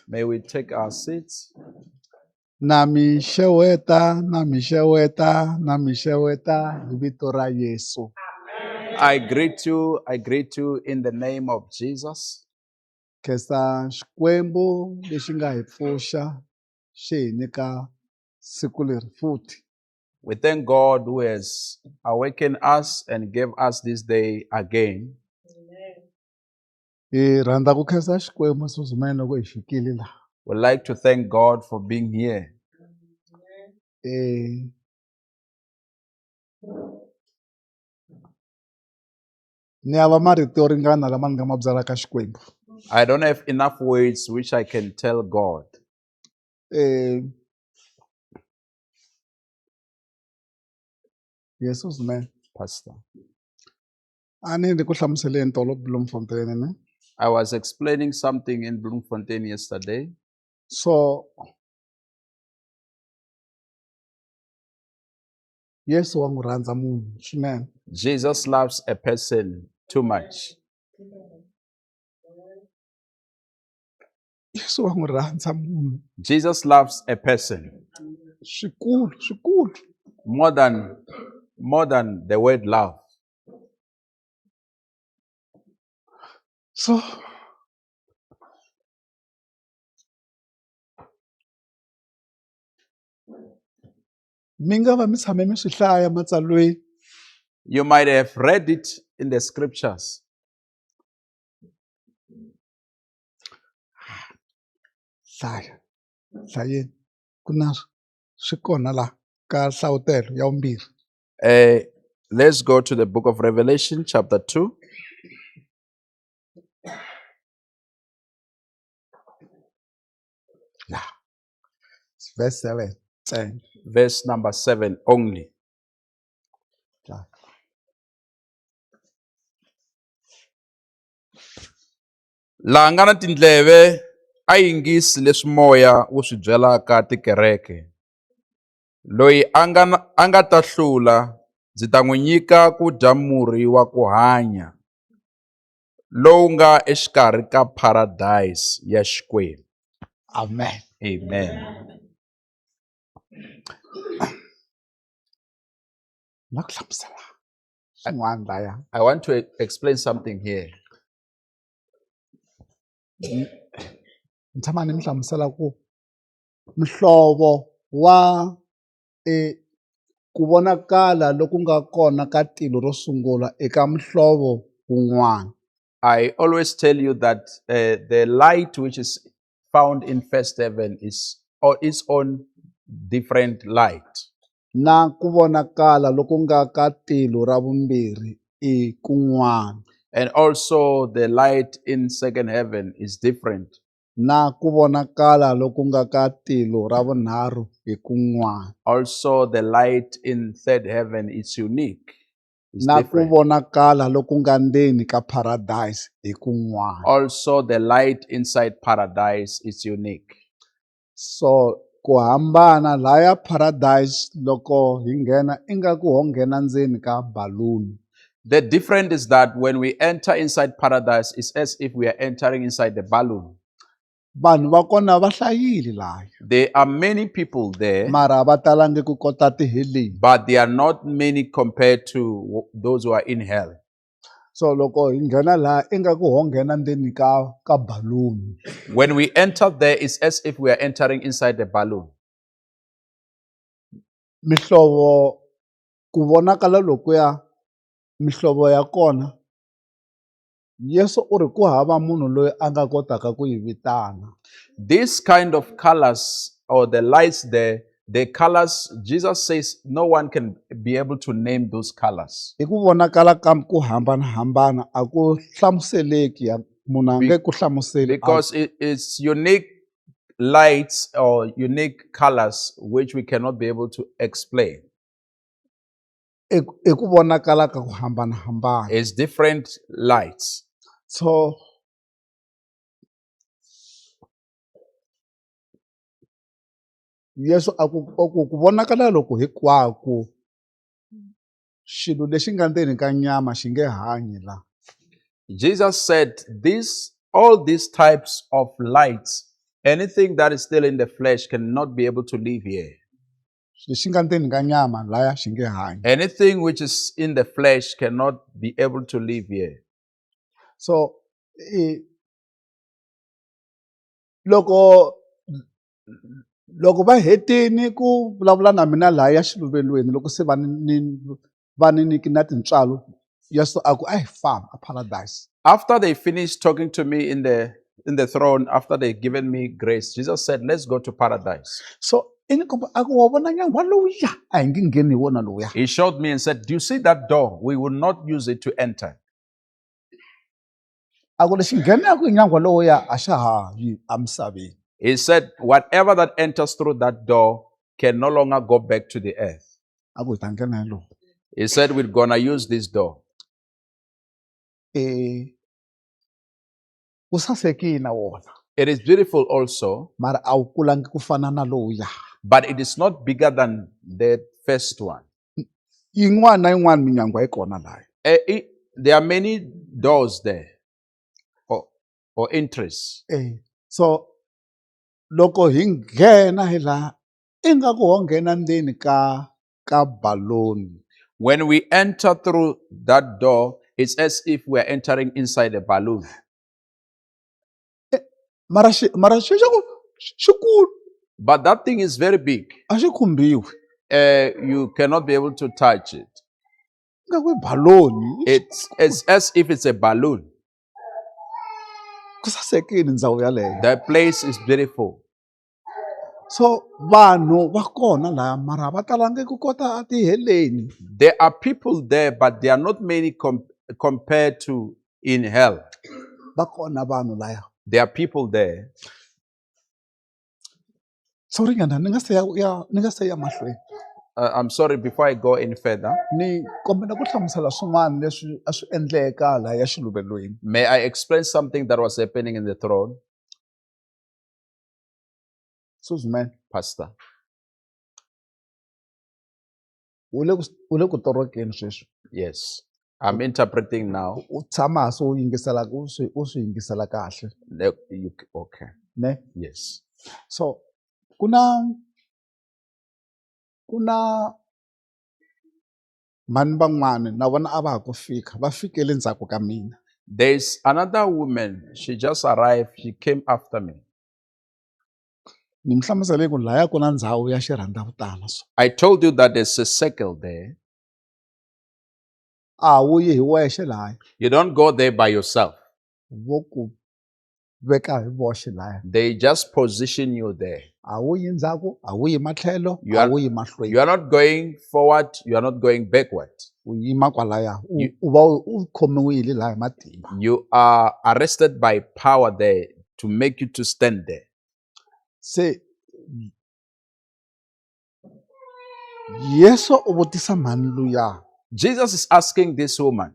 May we take our seats. Nami xeweta hi vito ra Yesu. I greet you in the name of Jesus. Khensa Xikwembu lexi nga hi pfuxa xi hi nyika siku leri futhi. We thank God who has awakened us and gave us this day again. Hi rhandza ku khensa Xikwembu swinene loko hi fikile laha. We'd like to thank God for being here. Ni hava marito yo ringana lama ni nga ma byalaka Xikwembu. I don't have enough words which I can tell God. Jesus man. Pastor, Ani ndi ku hlamuseleni tolo Bloemfontein ne. I was explaining something in Bloemfontein yesterday. So Yesu wa n'wi rhandza munhu swinene. Jesus loves a person too much. Yesu wa n'wi rhandza munhu. Jesus loves a person Swikulu. more than the word love. So mi nga va mi tshame mi swi hlaya matsalweni. You might have read it in the scriptures. Hlayeni ku na swi kona laha ka nhlawutelo ya vumbirhi. Let's go to the book of Revelation, chapter 2. Verse 7. Verse number 7 only. Laha nga na tindleve a yingisi leswi moya wu swi byelaka tikereke. Loyi a nga ta hlula, ndzi ta n'wi nyika ku dya murhi wa ku hanya, lowu nga exikarhi ka paradise ya Xikwembu. Amen. Amen. Na ku hlamusela swin'wana laya. I want to explain something here. Ni tshama ni mi hlamusela ku mihlovo wa ku vonakala loku nga kona ka tilo ro sungula eka mihlovo wun'wana. I always tell you that the light which is found in first heaven is its own different light. Na ku vonakala loku nga ka tilo ra vumbirhi kun'wana. And also the light in second heaven is different. Na ku vonakala loku nga ka tilo ra vunharhu kun'wana. Also the light in third heaven is unique. It's Na ku different. vonakala loku nga ndzeni ka paradise kun'wana. Also the light inside paradise is unique. So ku hambana laya paradise loko hi nghena ingaku ho nghena ndzeni ka balloon. The difference is that when we enter inside paradise, it's as if we are entering inside the balloon. Vanhu va kona va hlayile laya. There are many people there, Mara va talangi ku kota ti-healing. but they are not many compared to those who are in hell. So loko hi nghena laha ingaku ho nghena ndzeni ka balloon. When we enter there, it's as if we are entering inside the balloon. Mihlovo ku vonakala lokuya mihlovo ya kona. Yesu u ri ku hava munhu loyi a nga kotaka ku yi vitana. This kind of colors or the lights there, the colors, Jesus says no one can be able to name those colors. Hi ku vonakala ka ku hambanahambana a ku hlamuseleki munhu a nge ku hlamuseli. Because it's unique lights or unique colors which we cannot be able to explain. I ku vonakala ka ku hambanahambana. It's different lights. So Yesu a ku vonakala loko hinkwako xilo lexi nga ndzeni ka nyama xi nge hanyi la. Jesus said, this all these types of lights, anything that is still in the flesh cannot be able to live here. lexi nga ndzeni ka nyama laya xi nge hanyi. Anything which is in the flesh cannot be able to live here. So loko va hetini ku vulavula na mina laya xiluvelweni loko se va ni niki na tintswalo Yesu a ku a hi famba a paradise. After they finished talking to me in the throne, after they given me grace, Jesus said, let's go to paradise. So ini komba a ku wa vona nyangwa lowuya a hi nge ngheni hi wona lowuya. He showed me and said, do you see that door? We will not use it to enter. A ku lexi nghenaka hi nyangwa lowuya a xa ha yi emisaveni. He said, whatever that enters through that door can no longer go back to the earth. A ku hi ta nghena hi lowu. He said, we're going to use this door. Ku sasekile na wona. It is beautiful also, Mara a wu kulangi ku fana na lowuya. but it is not bigger than the first one. Yin'wana na yin'wana minyangwa yi kona laya. There are many doors there or entries. So loko hi nghena hi laha ingaku ho nghena ndzeni ka balloon. When we enter through that door, it's as if we're entering inside a balloon. Mara xi xikulu. But that thing is very big. A xi khumbiwi. You cannot be able to touch it. Ingaku i balloon. It's as if it's a balloon. Ku sasekile ndhawu yaleyo. The place is beautiful. So vanhu va kona laha mara va talangi ku kota a ti heleni. There are people there, but there are not many compared to in hell. Va kona vanhu laya. There are people there. So ringana ni nga se ya mahlweni. I'm sorry, before I go any further, Ni kombela ku hlamusela swin'wana leswi a swi endleka laha ya xiluvelweni. may I explain something that was happening in the throne, Suzman, Pastor? u le ku torokeni sweswi. Yes. I'm interpreting now. U tshama so u yingisela u swi yingisela kahle. Okay. Ne? Yes. So kuna mani van'wana na vona a va ha ku fika va fikele ndzhaku ka mina. There's another woman. She just arrived. She came after me. Ni mi hlamusele ku laya ku na ndhawu ya xirhandzavutana so. I told you that there's a circle there. A wu yi hi wexe laya. You don't go there by yourself. Vo ku veka hi voxe laya. They just position you there. A wu yi ndzhaku, a wu yi matlhelo, You a are- wu yi mahlweni. You are not going forward. You are not going backward. U yima kwalaya. U va u khomiwile laha hi matimba. You are arrested by power there to make you to stand there. Se Yesu u vutisa mhani luya. Jesus is asking this woman.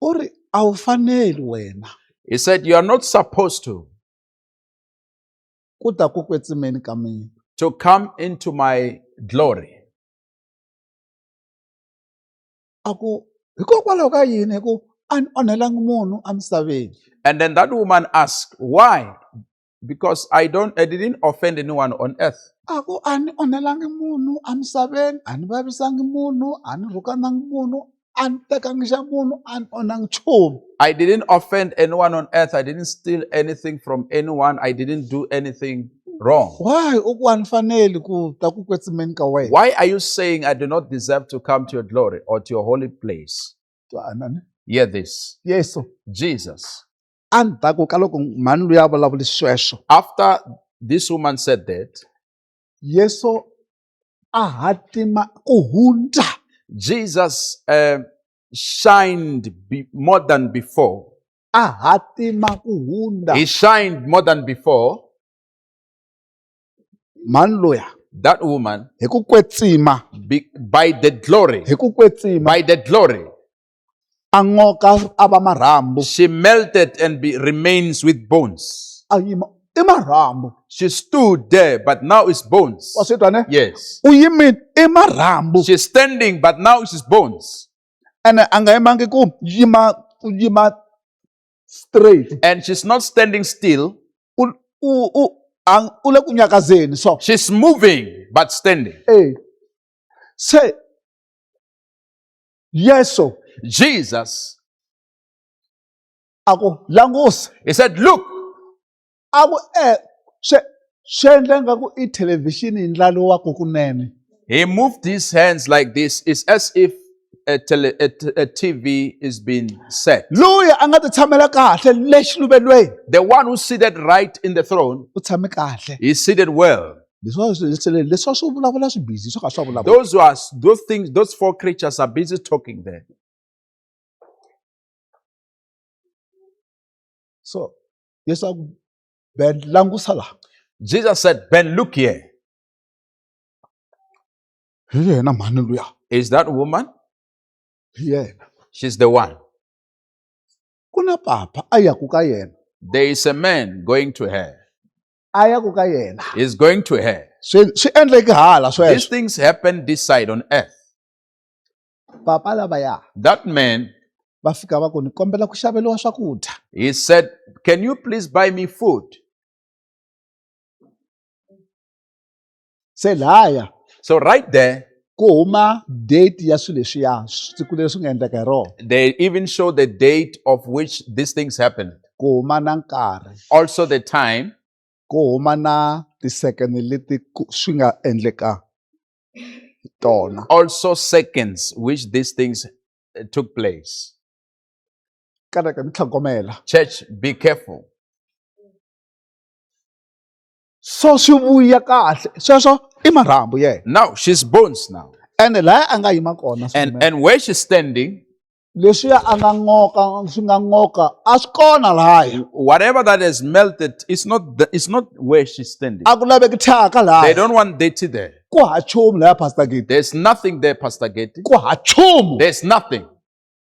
U ri a wu faneli wena He said, you are not supposed to ku ta ku kwetsimeni ka mina. come into my glory. A ku hikokwalaho ka yini hi ku a ni onhelangi munhu emisaveni. And then that woman asked, why? Because I didn't offend anyone on earth. A ku a ni onhelangi munhu emisaveni, a ni vavisangi munhu, a ni rhukanangi munhu, a ni tekangi xa munhu, a ni onhangi nchumu. I didn't offend anyone on earth. I didn't steal anything from anyone. I didn't do anything wrong. Why u ku a ni faneli ku ta ku kwetsimeni ka wena? Why are you saying I do not deserve to come to your glory or to your holy place? Twanani? Hear this. Yesu Jesus. endzhaku ka loko mhani luya a vulavula sweswo, After this woman said that, Yesu a hatima ku hundza. Jesus shined more than before. A hatima ku hundza. He shined more than before. Mhani luya That woman, hi ku kwetsima, by the glory, hi ku kwetsima by the glory, a ngoka a va marhambu. she melted and remains with bones. A yima i marhambu. She stood there, but now it's bones. Wa swi twa ne? Yes. U yimile i marhambu. She's standing, but now she's bones. Ene a nga yimangi ku yima straight. And she's not standing still. U le ku nyakazeni so. She's moving, but standing. Say, Yeso. Jesus, Ako, langusa. he said, look. Ako, shendla ngaku i-television inhlalo wakho kunene. He moved his hands like this. It's as if a TV is being set. Luya angati tshamela kahle lexiluveliweni. The one who's seated right in the throne, U tshame kahle. is seated well. Leswi swi vulavula swi busy swi kha swi vulavula. Those four creatures are busy talking there. So, Yesu ben langusa la. Jesus said, Ben, look here. Yena mani luya. Is that woman? Yena. She's the one. Kuna papa ayaku ka yena. There is a man going to her. Ayaku ka yena. He's going to her. Swi endleke hala sweswo. These things happen this side on earth. Papa lavaya. That man, Va fika va ku ni kombela ku xaveliwa swakudya. he said, can you please buy me food? Se laya. So right there, Ku huma date ya swilo leswiya siku leswi nga endleka hi rona. they even show the date of which these things happened. Ku huma na nkarhi. Also the time. Ku huma na ti-second leti swi nga endleka tona. Also seconds which these things took place. Kareke mi tlhogomela. Church, be careful. So swi vuya kahle. Sweswo I marhambu yena. Now she's bones now. Ene laya a nga yima kona. And where she's standing, Leswiya a nga ngoka swi nga ngoka a swi kona laya. whatever that has melted, it's not where she's standing. A ku laveki thyaka They laya. don't want dirty there. Ku ha chumu laya Pastor Gidi. There's nothing there, Pastor Getty. Ku ha chumu. There's nothing.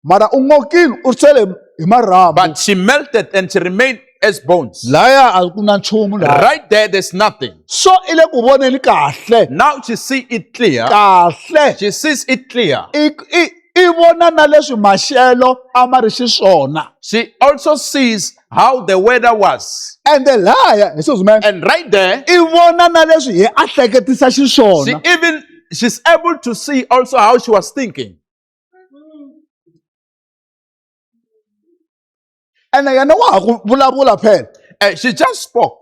Mara u ngokile u tsele hi marhambu. But she melted and she remained as bones. Laya a ku na nchumu laya. Right there, there's nothing. So I le ku voneni kahle. Now she sees it clear. Kahle. She sees it clear. I vona na leswi maxelo a ma ri xiswona. She also sees how the weather was. And laya, excuse me. And right there, I vona na leswi hi a hleketisa xiswona. she's able to see also how she was thinking. And yena wa ha ku vulavula phela. She just spoke.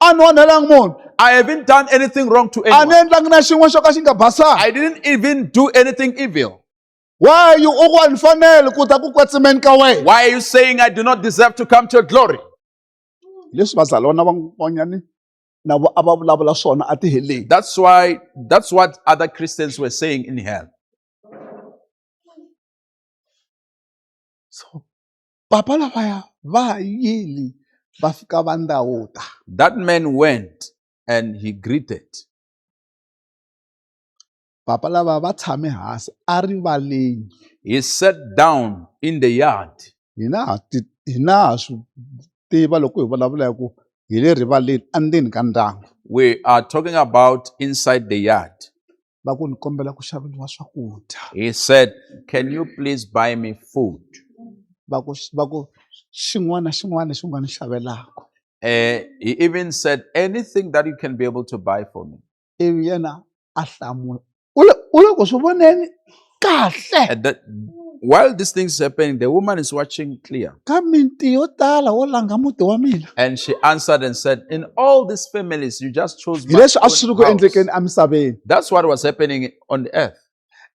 A ni onhelangi munhu. I haven't done anything wrong to A ni anyone. endlangi na xin'wana xo ka xi nga basanga. I didn't even do anything evil. Why you u ku ni fanele ku ta ku kwetsemeni ka wena? Why are you saying I do not deserve to come to your glory? Leswi vazalwana van'wanyani na vo a va vulavula swona a ti heleni. That's what other Christians were saying in hell. So papa lavaya va yile va fika va ndawuta. That man went and he greeted. Papa lava va tshame hansi a rivaleni. He sat down in the yard. Hina ha swi tiva loko hi vulavula hi ku hi le rivaleni endzeni ka ndyangu. We are talking about inside the yard. Va ku ni kombela ku xaveliwa swakudya. He said, can you please buy me food? Va ku xin'wana na xin'wana lexi u nga ni xavelaka. He even said, anything that you can be able to buy for me. Ivi yena a hlamula. U le ku swi voneni kahle. And while this thing is happening, the woman is watching clear. Ka miti yo tala wo langa muti wa mina. And she answered and said, in all these families, you just chose Hi my leswi a swi ri ku own endlekeni house. emisaveni. That's what was happening on the earth.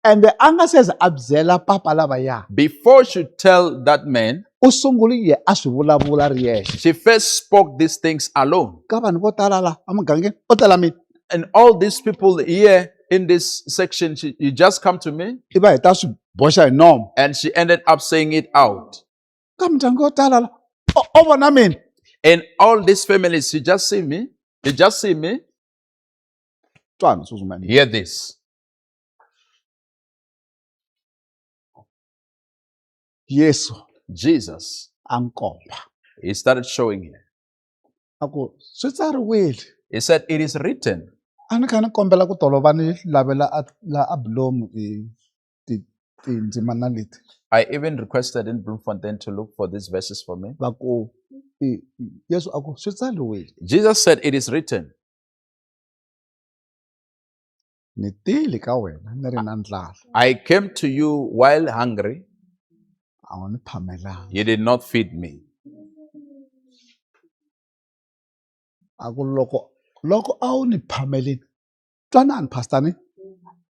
And a nga se za a byela papa lavaya. Before she tell that man, U sungurile a swi vulavula ri yexe. she first spoke these things alone. Ka vanhu vo tala la emugangeni o tala mina. And all these people here in this section, you just come to me. I va heta swi boxa hi nomo. And she ended up saying it out. Ka mindyangu yo tala la o vona mina. In all these families, you just see me. You just see me. Twana Suzumani. Hear this. Yesu Jesus, ankomba. he started showing her. Ako swi tsariwile. He said, it is written. A ni kha ni kombela ku tolova ni lavela la a bilomu tindzimana leti I even requested in Bloemfontein to look for these verses for me. va ku Yesu a ku swi tsaliwile Jesus said, it is written, ni tile ka wena ni ri na ndlala I came to you while hungry. a wu ni phamelanga You did not feed me. a ku loko a wu ni phamelini twanani pastor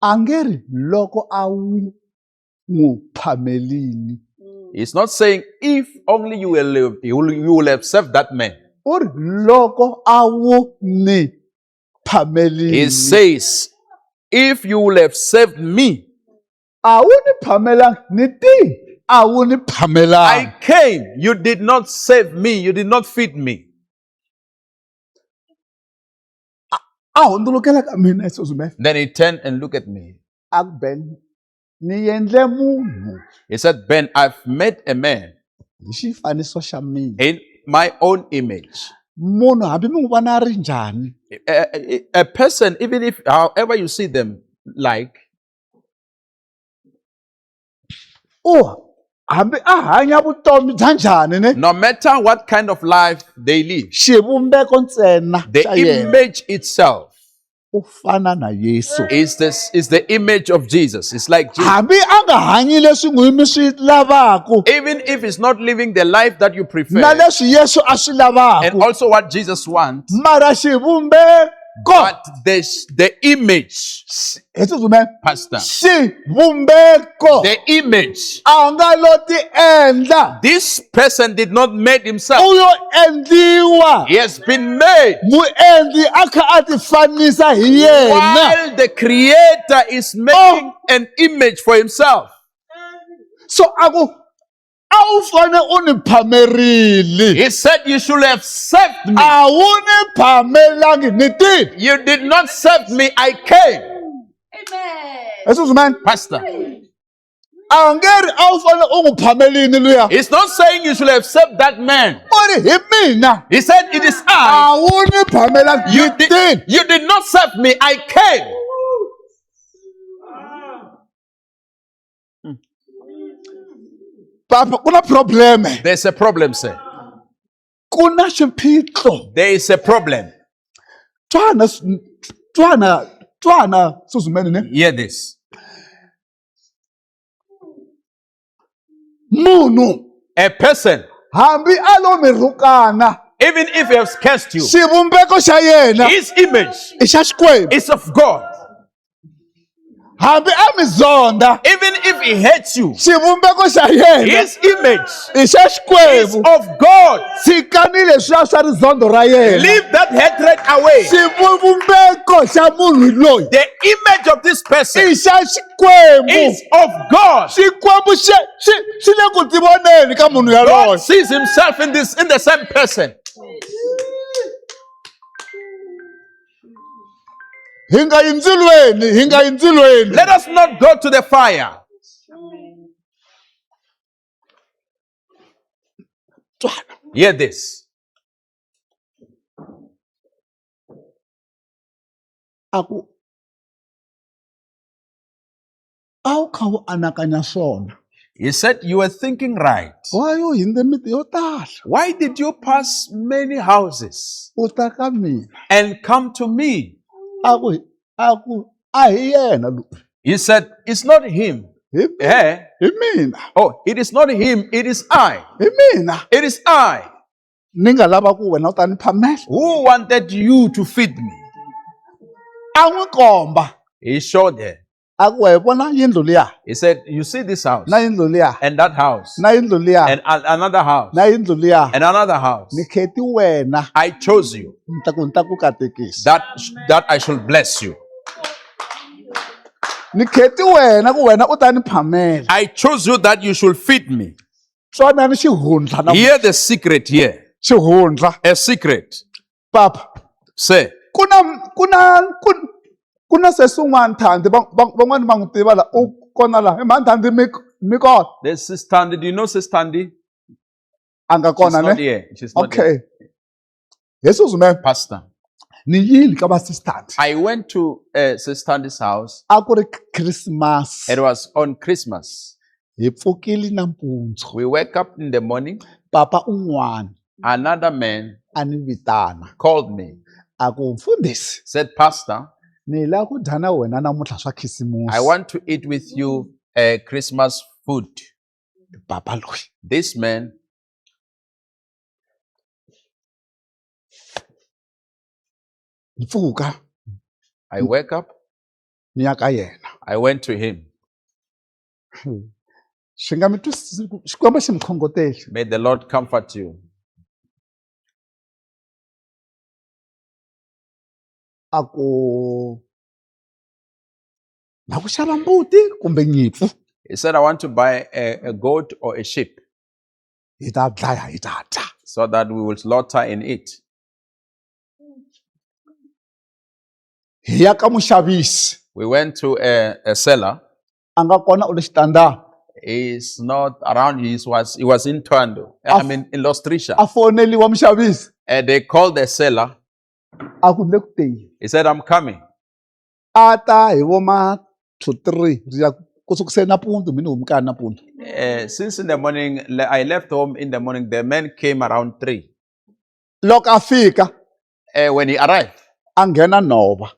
a nge ri loko a wu n'wi phamelini He's not saying, if only you will have served that man. u ri loko a wu ni phamelini He says, if you will have served me. a wu ni phamelanga ni ti a wu ni phamelanga I came, you did not save me, you did not feed me. a hundzulukela ka mina Yesu Then he turned and looked at me. a ku Ben ni endle munhu He said, Ben, I've made a man hi xifaniso xa mina in my own image. munhu hambi mi n'wi vona a ri njhani A person, even if however you see them like, hambi a hanya vutomi bya njhani ne no matter what kind of life they live, xivumbeko ntsena the xa yena image itself u fana na Yesu is the image of Jesus. It's like Jesus. hambi a nga hanyi leswi n'wi mi swi lavaku Even if it's not living the life that you na prefer, leswi Yesu a swi and lavaku also what Jesus wants, mara xivumbeko but the image, hi Yesu Pastor, xivumbeko the image, a nga lo ti endla this person did not make himself. u yo endliwa He has been made muendli a kha a ti fanisa hi yena while the Creator is making an image for himself. so a wu fane u ni phamerile He said, you should have served me. a wu ni phamelangi ni tini You did not serve me, I came. Yesu Pastor, a nge ri a wu fane u n'wi phamelini luya he's not saying you should have served that man. u ri hi mina He said, it is a I. wu ni phamelangi You ni tini you did not serve me, I came. papa ku na probleme There's a problem, sir. ku na swiphiqo There is a problem. twana Suzumene ne Hear this. munhu A person, hambi a lo mi rhukana even if he has cursed you, xivumbeko xa yena his image i xa xikwembu is of God. hambi a mi zonda Even if he hates you, xivumbeko xa yena his image i xa is xikwembu of God. tshikani leswiya swa rizondo ra yena Leave that hatred away. xivumbeko xa munhu loyi The image of this person i xa xikwembu is of God. xikwembu xi le ku tivoneni ka munhu yaloye God sees himself in the same person. hi nga yi ndzilweni Let us not go to the fire. Hear this. a ku a wu kha wu anakanya swona He said, you were thinking right. wa yo hindze miti yo tala Why did you pass many houses u ta ka mina and come to me? a ku a hi yena loyi He said, it's not him. hi Eh? mina Oh, it is not him, it is I. hi mina It is I ni nga lava ku wena u ta ni phamela who wanted you to feed me. a n'wi komba He showed her. a ku hi vona yindlu liya He said, you see this house na yindlu liya and that house na yindlu liya and another house na yindlu liya and another house. ni kheti wena I chose you ni ta ku katekisa that I should bless you. ni kheti wena ku wena u ta ni phamela I chose you that you should feed me. swona ni xihundla na Hear the secret here. xihundla A secret. papa Say, ku na sesi un'wana thandi van'wani va n'wi tiva la u kona la hi mhani thandi mi kona there's Sis Tandy. Do you know Sis Tandy? a nga She's kona not ne here. She's not here. okay Yesu zume Pastor. ni yile ka vaasistanti I went to Sister Tandy's house. a ku ri Christmas It was on Christmas. hi pfukile nampundzu We woke up in the morning. papa un'wana Another man a ni vitana called me, a ku mfundhisi said, Pastor, ni lava ku dya na wena namuntlha swa I khisimusi want to eat with you Christmas food. papa loyi This man, ni pfuka I woke up, ni ya ka yena I went to him. swi nga mi twisisi xikwembu xi mi khongoteli May the Lord comfort you. a ku na ku xava mbuti kumbe nyimpfu He said, I want to buy a goat or a sheep hi ta dlaya hi ta dya so that we will slaughter and eat. hi ya ka muxavisi We went to a seller. a nga kona u le xitandani He's not around. He was in Tondo. I mean, in Los Trisha. a foneliwa muxavisi And they called the seller. a ku ni le ku teni He said, I'm coming. a ta hi vo ma 2-3 ri ya ku sukuseni nampundzu mi ni humukani nampundzu Since in the morning, I left home in the morning. The man came around 3. loko a fika When he arrived, a nghena nhova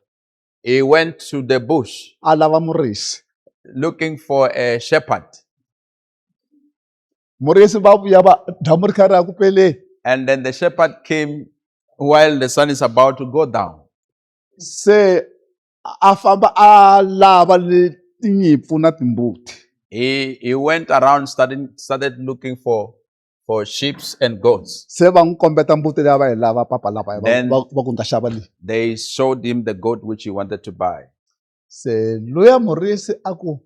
he went to the bush a lava murisi looking for a shepherd. murisi va vuya va dyambu ri kha ri ya ku peleni And then the shepherd came while the sun is about to go down. se a famba a lava ni tinyimpfu na timbuti He went around, started looking for sheep and goats. se va n'wi kombeta mbuti leyi a va yi lava papa lava Then- va ku nga xava leyi They showed him the goat which he wanted to buy. se luya murisi a ku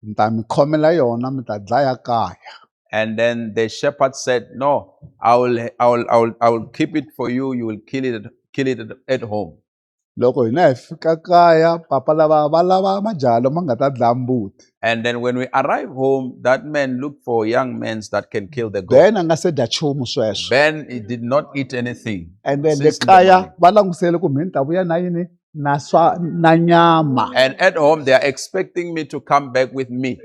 ni ta mi khomela yona mi ta dlaya kaya And then the shepherd said, no, I will keep it for you. You will kill it at home. loko hina hi fika kaya papa lava va lava majaha lama nga ta dlaya mbuti And then when we arrive home, that man looked for young men that can kill the goat. then a nga se dya nchumu sweswo Ben, he did not eat anything. and then le since in the kaya morning. va langutisele ku mi ni ta vuya na yini na nyama And at home, they are expecting me to come back with meat.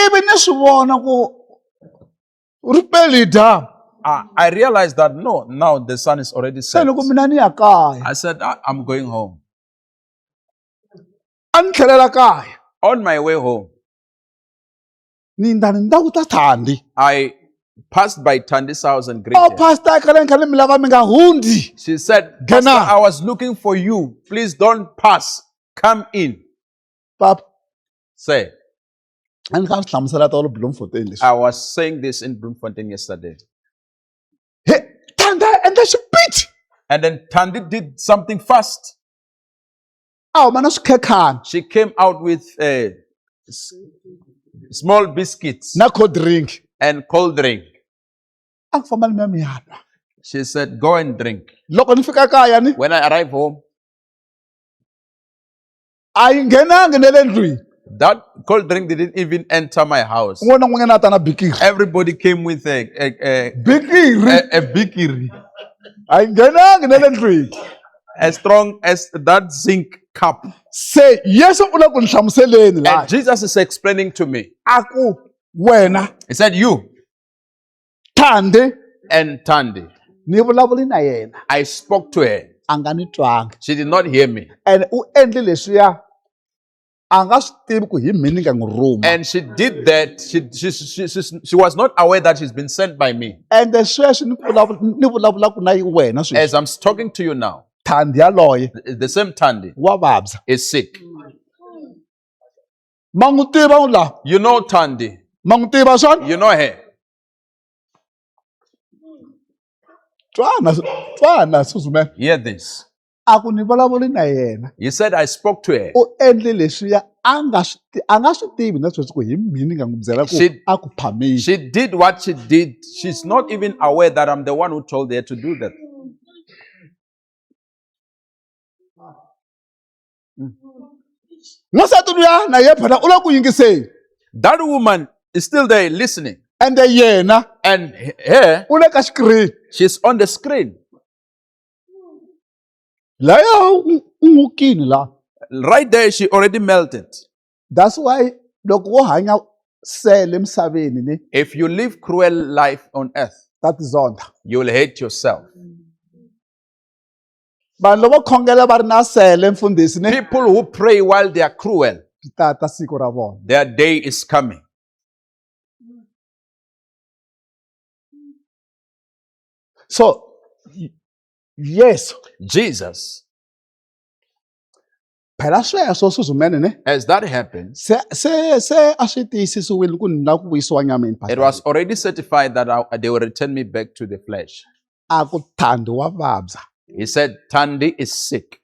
ivi ni swi vona ku ri peli hi dyambu I realized that no, now the sun is already se set. loko mina ni ya kaya I said, I'm going home. a ni tlhelela kaya On my way home, ni nda ku ta thandi I passed by Tandy's house and greeted her. pastor a khale ni khale mi lava mi nga hundi She said, Gana. Pastor, I was looking for you. Please don't pass. Come in. papa Say, a ni kha swi hlamusela tolo Bloemfontein leswi I was saying this in Bloemfontein yesterday. he thanda endla xipiti And then Tandy did something fast. a huma na swikhekhani She came out with small biscuits na cold drink and cold drink. a ku famba ni miya mi ya nwa She said, go and drink. loko ni fika kaya ni When I arrived home, a yi nghenangi ne le ndlwini that cold drink didn't even enter my house. un'wana na n'wanyana a ta na bikiri Everybody came with a bikiri bikiri, a yi nghenangi ne le ndlwini as strong as that zinc cup. se yesu u le ku ni hlamuseleni And laha Jesus is explaining to me. a ku wena He said, you thandi and Tandy. ni vulavuli na yena I spoke to her. a nga ni twanga She did not hear me. and u endle leswiya a nga swi tivi ku hi mini nga n'wi ruma And she did that. She was not aware that she's been sent by me. ende sweswi ni vulavulaka na wena sweswi As I'm talking to you now, thandi yaloye the same Tandy wa vabya is sick. ma n'wi tiva u laha You know Tandy. ma n'wi tiva swona You know her. twana Suzumela Hear this. a ku ni vulavuli na yena He said, I spoke to her. u endle leswiya a nga swi tivi na sweswi ku hi mini nga n'wi byela ku a ku phamile She did what she did. She's not even aware that I'm the one who told her to do that. n'wansati luya na ye phela u le ku yingiseni That woman is still there listening. ende yena And her, u le ka xikirini she's on the screen. laya ungukini la. Right there, she already melted. That's why loko wo hanya sele emsabeni ne, If you live cruel life on earth, that is zonda. you will hate yourself. Vanhu lavo khongela va ri na sele mfundhisi ne, People who pray while they are cruel, ri tata siku ra vona. their day is coming. So yes, Jesus, phela sweswo Suzumene ne, as that happened, se a swi tiyisisiwile ku ni lava ku vuyisiwa nyameni. it was already certified that they will return me back to the flesh. A ku Thandi wa vabya. He said, Thandi is sick.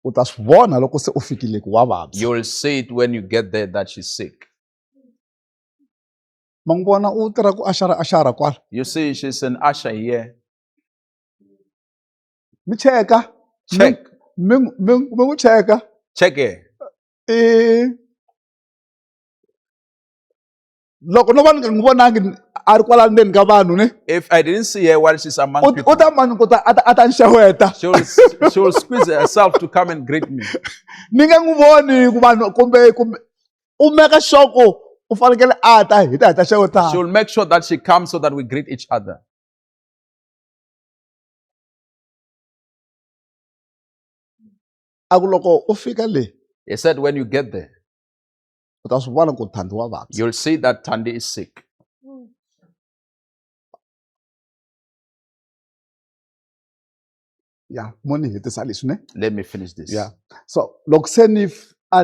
U ta swi vona loko se u fikile ku wa vabya. You will see it when you get there that she's sick. Ma n'wi vona u tirha ku axara kwala. You see, she's an usher here. Mi cheka. Check. Mi n'wi cheka. Check here. Loko no va ni nga n'wi vonangi a ri kwala ndzeni ka vanhu ne, If I didn't see her while she's among u people, ta mani ku ta a ta ni xeweta. she will squeeze herself to come and greet me. Ni nga n'wi voni ku vanhu kumbe u meka sure ku u fanekele a ta hi ta xewetana. She will make sure that she comes so that we greet each other. A ku loko u fika le, He said, when you get there, u ta swi vona ku Thandi wa vabya. you'll see that Thandi is sick. Ya, mo ni hetisa leswi ne. Let me finish this. Yeah. So loko se ni a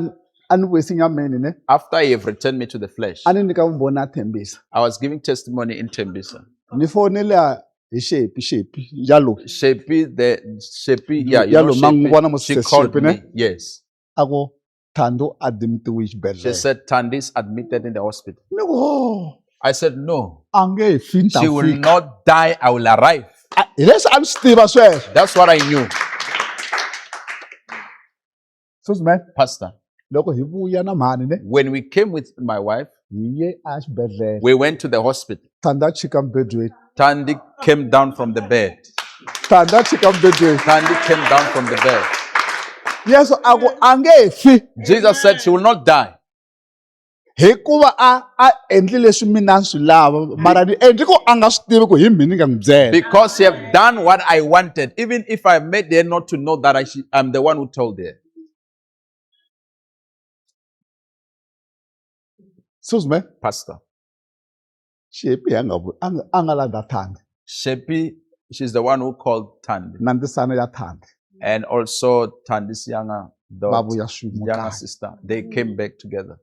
ni vuyisi nyameni ne, After he have returned me to the flesh, a ni nyika vumbhoni na Thembisa. I was giving testimony in Tembisa. Ni fonele hi Shepi yalo. Shepi, yeah, you Yalo know ma n'wi vona mo Shepi. She Sister called Shepi me. ne. Yes. A ku Thandi u admitiwe She exibedhlele. said, Thandi is admitted in the hospital. Ni ku oh, I said, no. a nge hi fi ni ta She will fika. not die. I will arrive. Hi leswi a ni swi tiva sweswo. That's what I knew, Suzumene, Pastor. loko hi vuya na mhani ne, When we came with my wife, hi ye a xibedhlele. we went to the hospital. Thandi a chika mbedweni. Thandi came down from the bed. Thandi a chika mbedweni. Thandi came down from the bed. Yesu a ku a nge hi fi. Jesus said she will not die. Hikuva a endli leswi mina ni swi lava, mara ni endli ku a nga swi tivi ku hi mini ni nga n'wi byela. Because she have done what I wanted, even if I made her not to know that I'm the one who told her. Suzumene, Pastor. Shepi a nga landza Thandi. Shepi, she's the one who called Thandi. Na ndzisana ya Thandi. And also Thandi's younger Va daughter, vuya swin'we younger kaya. sister. They came back together.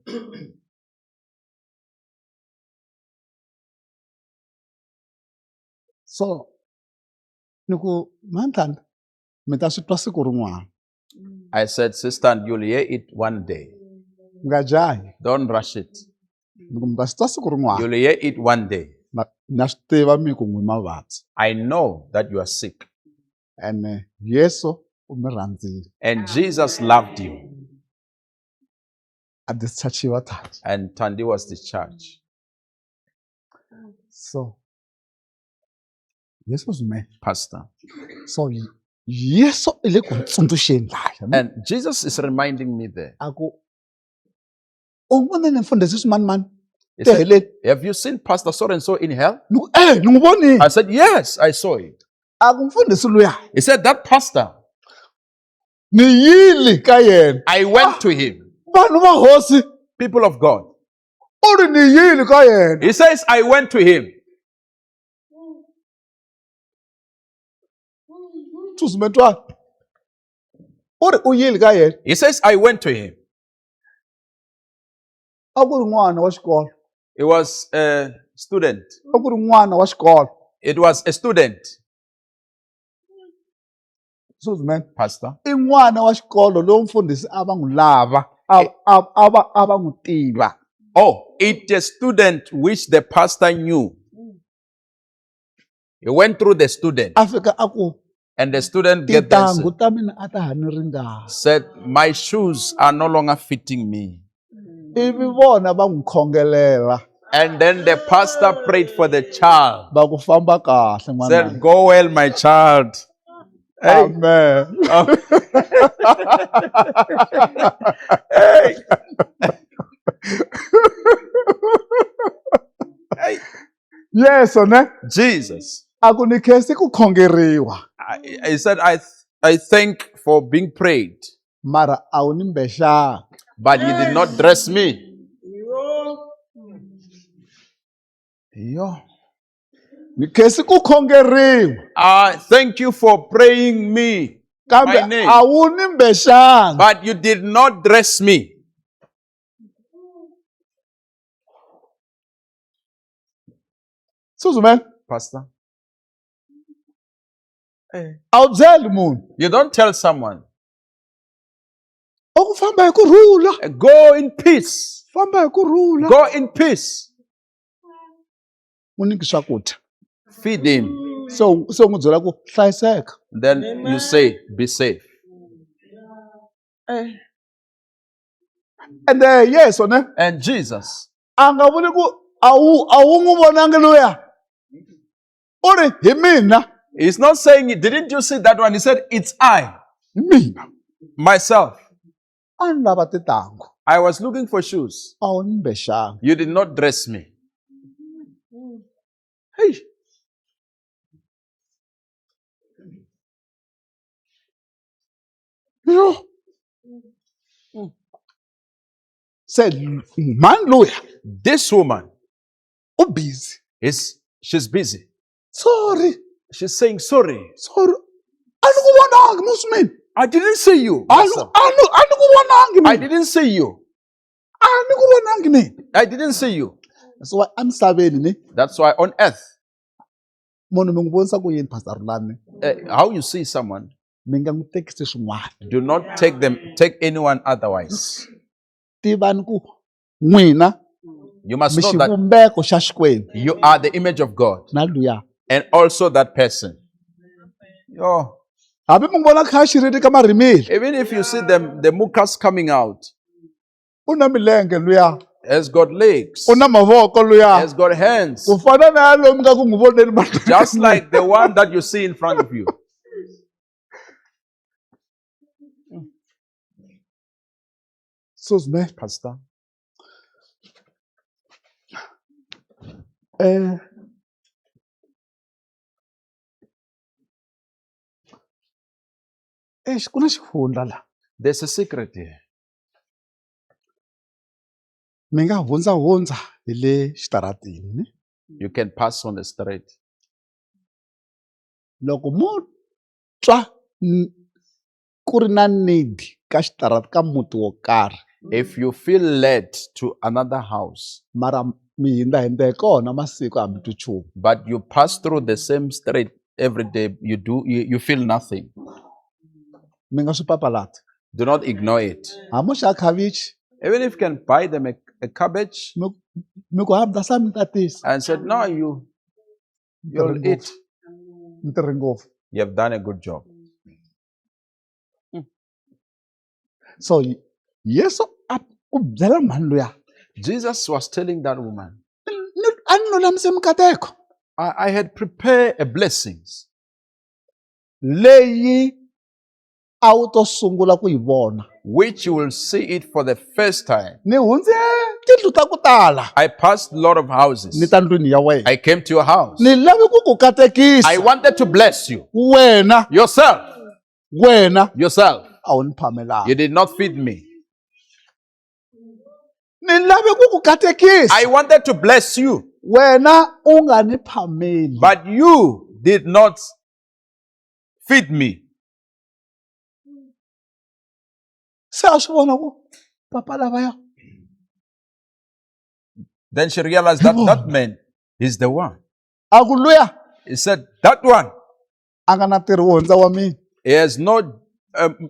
So ni ku mhani Thandi mi ta swi twa siku rin'wana. I said, sister, you'll hear it one day. Nga jahi. Don't rush it. Ni ku mi ta swi twa siku rin'wana. You'll hear it one day. Na swi tiva mi ku n'wi mavabyi. I know that you are sick. And Yesu u mi rhandzile. And Jesus loved you. A dischargiwa Thandi. And Thandi was discharged. So Yesu Suzumene. Pastor. So Yesu i le ku tsundzuxeni laya. And Jesus is reminding me there. A ku u vone ni mfundhisi swimanimani. He said, have you seen Pastor so and so in hell? Ni ku ni n'wi vonile. I said, yes, I saw it. A ku mfundhisi luya. He said, that pastor, Ni yile ka yena. I went to him. Vanhu va hosi. People of God. U ri ni yile ka yena. He says, I went to him. Suzumene twa. U ri u yile ka yena. He says, I went to him. A ku ri n'wana wa xikolo. It was a student. A ku ri n'wana wa xikolo. It was a student, Suzumene. Pastor. I n'wana wa xikolo lowu mfundhisi a va n'wi lava. A va n'wi tiva. Oh, it's a student which the pastor knew. He went through the student. A fika a ku And the student get there tintangu ta mina a ta ha ni ringana. said, my shoes are no longer fitting me. Ivi vona va n'wi khongelela. And then the pastor prayed for the child. Va ku famba kahle n'wana. Said, go well, my child. Hey. Amen. Hey. Hey. Yes, ne? Jesus. Akunikhesi ku khongeriwa. He said, I thank for being prayed, Mara awunimbesha. but you did not dress me. Yo. Nikhesi ku khongeriwa. I thank you for praying me, my Kambe name, awunimbesha. but you did not dress me. Suzuman. Pastor. Hey. Awuzeli munhu. You don't tell someone, Okufamba hi kurhula. go in peace. Famba hi kurhula. Go in peace. Uniki swakudya. Feed him. So n'wi byela ku hlayiseka. Then you say, be safe. And yes, ne? And Jesus, A nga vuli ku awu n'wi vonangi luya. U ri hi mina. he's not saying, didn't you see that one? He said, it's I, Mina. myself. A ni lava tintangu. I was looking for shoes. A wu ni mbexanga. You did not dress me. Hey. Yo. Said man luya. This woman U busy. she's busy. Sorry. She's saying, sorry. Sorry. A ni ku vonangi musumeni. I didn't see you. A ni ku vonangi I mina. didn't see you. A ni ku vonangi mina. I didn't see you. That's why emisaveni ni. That's why on earth, Munhu mi n'wi vonisa ku yini Pastor Rulani? how you see someone, Mi nga n'wi tekisi swin'wana. do not take anyone otherwise. Tivani ku n'wina You must mi know that xivumbeko xa Xikwembu you are the image of God na luya. and also that person. Oh, Hambi mi n'wi vona kha xiriti ka marimili. even if you see the mucus coming out, U na milenge luya. has got legs, U na mavoko luya. has got hands, Ku fana na yaloyo mi nga ku n'wi voneni mahlweni. just like the one that you see in front of you. Suzume. Pastor, Ku na xifundla la. there's a secret here. Mi nga hundza hi le xitaratini ni. You can pass on the street. Loko mo twa ku ri na need ka xitarata ka muti wo karhi. If you feel led to another house, Mara mi hindza hi kona masiku hambi twi nchumu. but you pass through the same street every day, you feel nothing. Mi nga swi papalata. Do not ignore it. Hamo xa khavichi. Even if you can buy them a cabbage Mi ku hambi sa mi tatisa. and said, no, you'll eat. Mi tirhi ngopfu. You have done a good job. So Yesu u byela mhani luya. Jesus was telling that woman, A ni lulamise mikateko. I had prepared a blessings Leyi a wu to sungula ku yi vona. which you will see it for the first time. Ni hundze tindlu ta ku tala. I passed a lot of Ni houses. ta ndlwini ya wena. I came to your house. Ni lavi ku ku katekisa. I wanted to bless you. Wena. Yourself. A wu ni phamelanga. You did not feed me. Ni lavi ku ku katekisa. I wanted to bless you, Wena u nga ni phameli. but you did not feed me. Se a swi vona ku papa lavaya. Then she realized that that man is the one. A ku luya He said, that one, a nga na ntirho wo hundza wa mina. he has no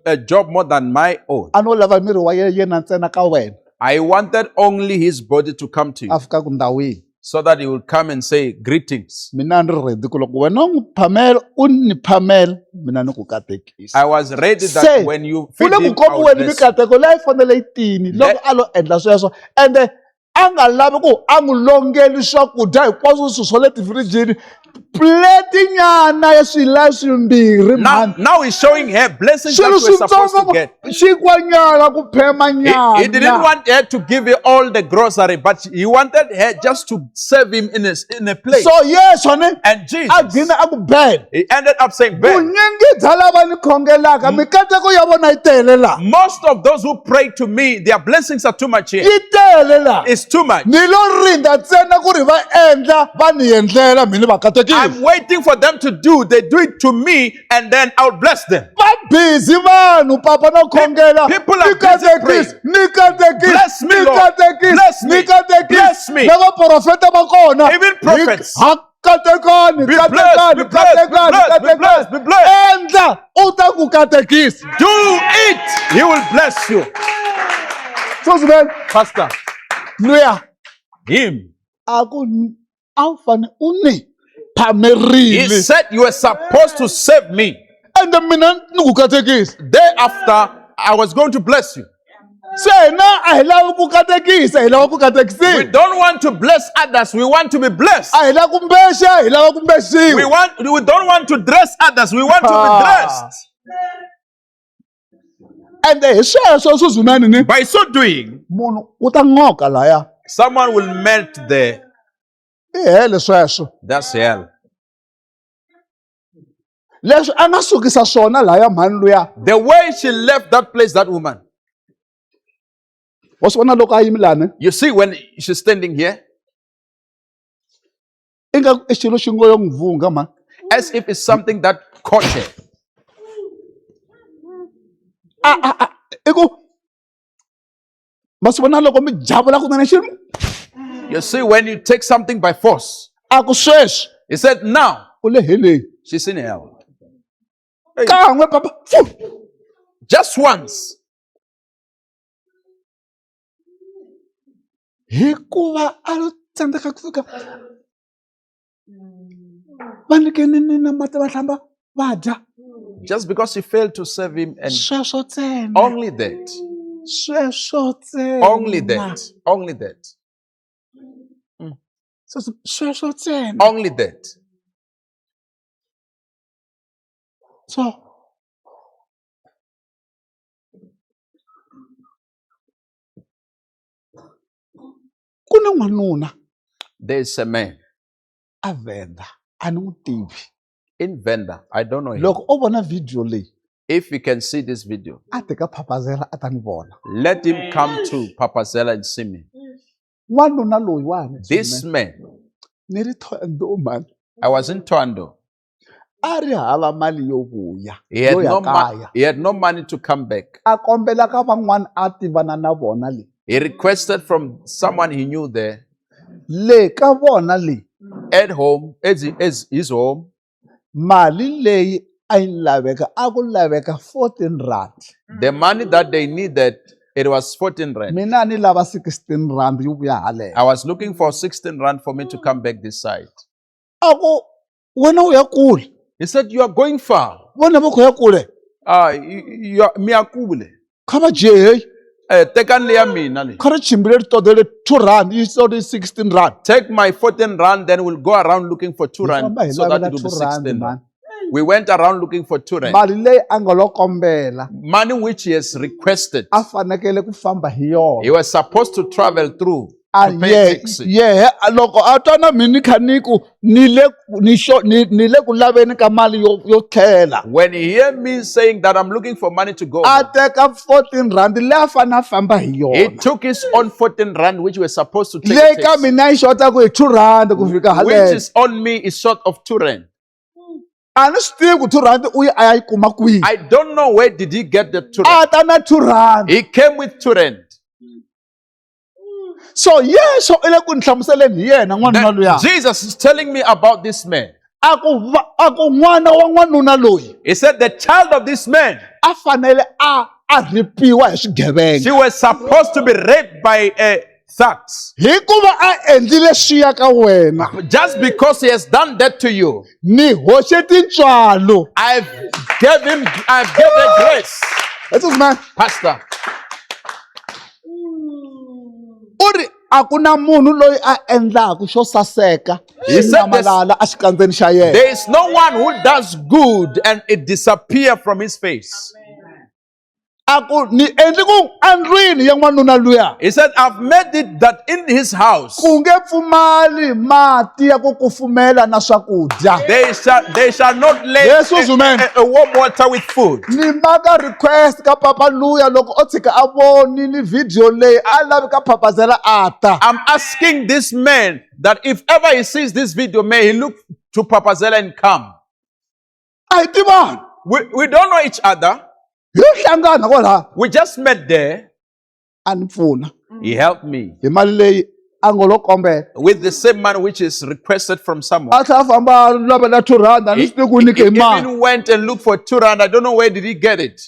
a job more than my own. A no lava miri wa yena ntsena ka wena. I wanted only his body to come to you A fika ku ndhawini. so that he would come and say, greetings. Mina ni ri ready ku loko wena u n'wi phamela u ni phamela mina ni ku katekisa. I was ready that Se, when you u feed le ku him, I komba would wena bless you. mikateko leyi fanele yi tini loko a lo endla sweswo ende a nga lavi ku a n'wi longeli swakudya hinkwaswo swilo swa le tifirijini plate nyana ya swila swimbirhi man. Now he's showing her blessings that Swilo we're supposed to switsongo get. xikwanyana ku phema He didn't nyana. want her to give her all the grocery, but he wanted her just to serve him in a place. So Yesu ne And a Jesus, gcina a ku bela. he ended up saying, "Ben, Vunyingi bya lava ni khongelaka mikateko ya vona yi tele laha. most of those who pray to me, their blessings are too much here. Yi tele laha. It's too much. Ni lo rinda ntsena ku ri va endla va ni endlela mina vakatekisi. I'm waiting for them to do. They do it to me, and then I'll bless them." Va busy vanhu papa no khongela. People are Ni busy katekisi, ni katekisi, Bless me, ni Lord. katekisi, Bless me. ni katekisi. Bless me. Na vaprofeta va kona. Even prophets. Katekani, Be blessed, katekani, be blessed, be katekani, blessed, be blessed, be blessed. endla u ta ku katekisi. Do it. He will bless you. Suzman, Pastor, luya him. a wu fane u ni He phamerile. said you were supposed to save me. Ende mina ni ku katekisa. Thereafter, I was going to bless you. Se hina a hi lavi ku katekisa, hi lava ku We katekisiwa. don't want to bless others. We want to be blessed. A hi lava ku mbexa, hi lava ku mbesiwa. We don't want to dress others. We want to be dressed. Ende hi sweswo Suzumani ni By so doing, munhu u ta ngoka lahaya. someone will melt there. I hele sweswo. That's hell. Leswi a nga sukisa swona lahaya mhani luya. The way she left that place, that woman. Wa swi vona loko a yimi lani? You see, when she's standing here, Ingaku i xilo xi ngo yo n'wi vhunga mhani. as if it's something that caught her. I ku ma swi vona loko mi javula kunene xi You see, when you take something by force, a ku sweswi he said, now u le heleni. she's in hell. Kan'we papa. Just once. Hikuva a lo tsandzeka ku fika. Va nyikeni na mati va hlamba va dya. Just because she failed to serve him, and Sweswo ntsena. only that. Sweswo ntsena. Only that. Only that. Sweswo ntsena. Only that. So ku na n'wanuna There's a man a Venda a ni n'wi tivi. in Venda. I don't know him. Loko o vona video leyi If you can see this video, a teka phapazela a ta ni vona. let him come to Papa Zella and see me. N'wanuna loyiwani This man, ni ri Thondo man I was in Tondo. a ri hava mali yo vuya He had, yo ya no kaya. he had no money to come back. A kombela ka van'wana a tivana na vona le. He requested from someone he knew there Le ka vona le at home, as his home, mali leyi a yi laveka a ku laveka 14 rand. the money that they needed, it was 14 rand. Mina ni lava 16 rand yo vuya haleno. I was looking for 16 rand for me to come back this side. A ku wena u ya kule. He said, you are going far. Vona va khoya kule. You are miyakule. Kha va jehe. Tekan le ya mina le. Kha ri chimbile ri todele 2 rand yi todele 16 rand. Take my 14 rand, then we'll go around looking for 2 rand Famba hi so that lavela it will be 2 rand, 16 man. rand. We went around looking for 2 rand. Mali leyi a nga lo kombela Money which he has requested. a fanekele ku famba hi yona. He was supposed to travel through A to pay taxi. loko a twa na mini khaniku ni le ku laveni ka mali yo tlhela. When he heard me saying that I'm looking for money to go, A teka 14 rand leyi a fane a famba hi he yona. took his own 14 rand which we're supposed to take Le a ka taxi, mina yi xota ku hi 2 rand ku fika which haleno. is on me is short of 2 rand. A ni swi tivi ku 2 rand u yi a ya yi kuma kwihi. I don't know where did he get the 2 rand. A ta na 2 rand. He came with 2 rand. So Yesu i le ku ni hlamuseleni hi yena n'wanuna luya. Jesus is telling me about this man. A ku n'wana wa n'wanuna loyi He said the child of this man, a fanele a ripiwa hi swigevenga. she was supposed to be raped by thugs. Hikuva a endlile swiya ka wena. Just because he has done that to you, Ni hoxe tintswalo. I've given grace. That's man. Pastor, U ri a ku na munhu loyi a endlaka xo saseka He xi said this- nyamalala a xikandzeni xa yena. There is no one who does good and it disappear from his face. A ku ni endli ku andlwini ya n'wanuna luya He said, I've made it that in his house ku nge pfumali mati ya ku kufumela na swakudya. they shall not lay Yes, amen. a warm water with food. Ni maka request ka papa luya loko o tshika a voni ni video leyi a lavi ka phapazela a ta. I'm asking this man that if ever he sees this video, may he look to Papa Zella and come. A hi tivani. We don't know each other. Hi hlangana kwala We just met there. a ni pfuna He helped me hi mali leyi a ngo lo kombela. with the same money which is requested from someone. A tlhela a famba a lavela 2 rand a ni He, swi tivi ku nyike hi he mali. even went and looked for 2 rand. I don't know where did he get it.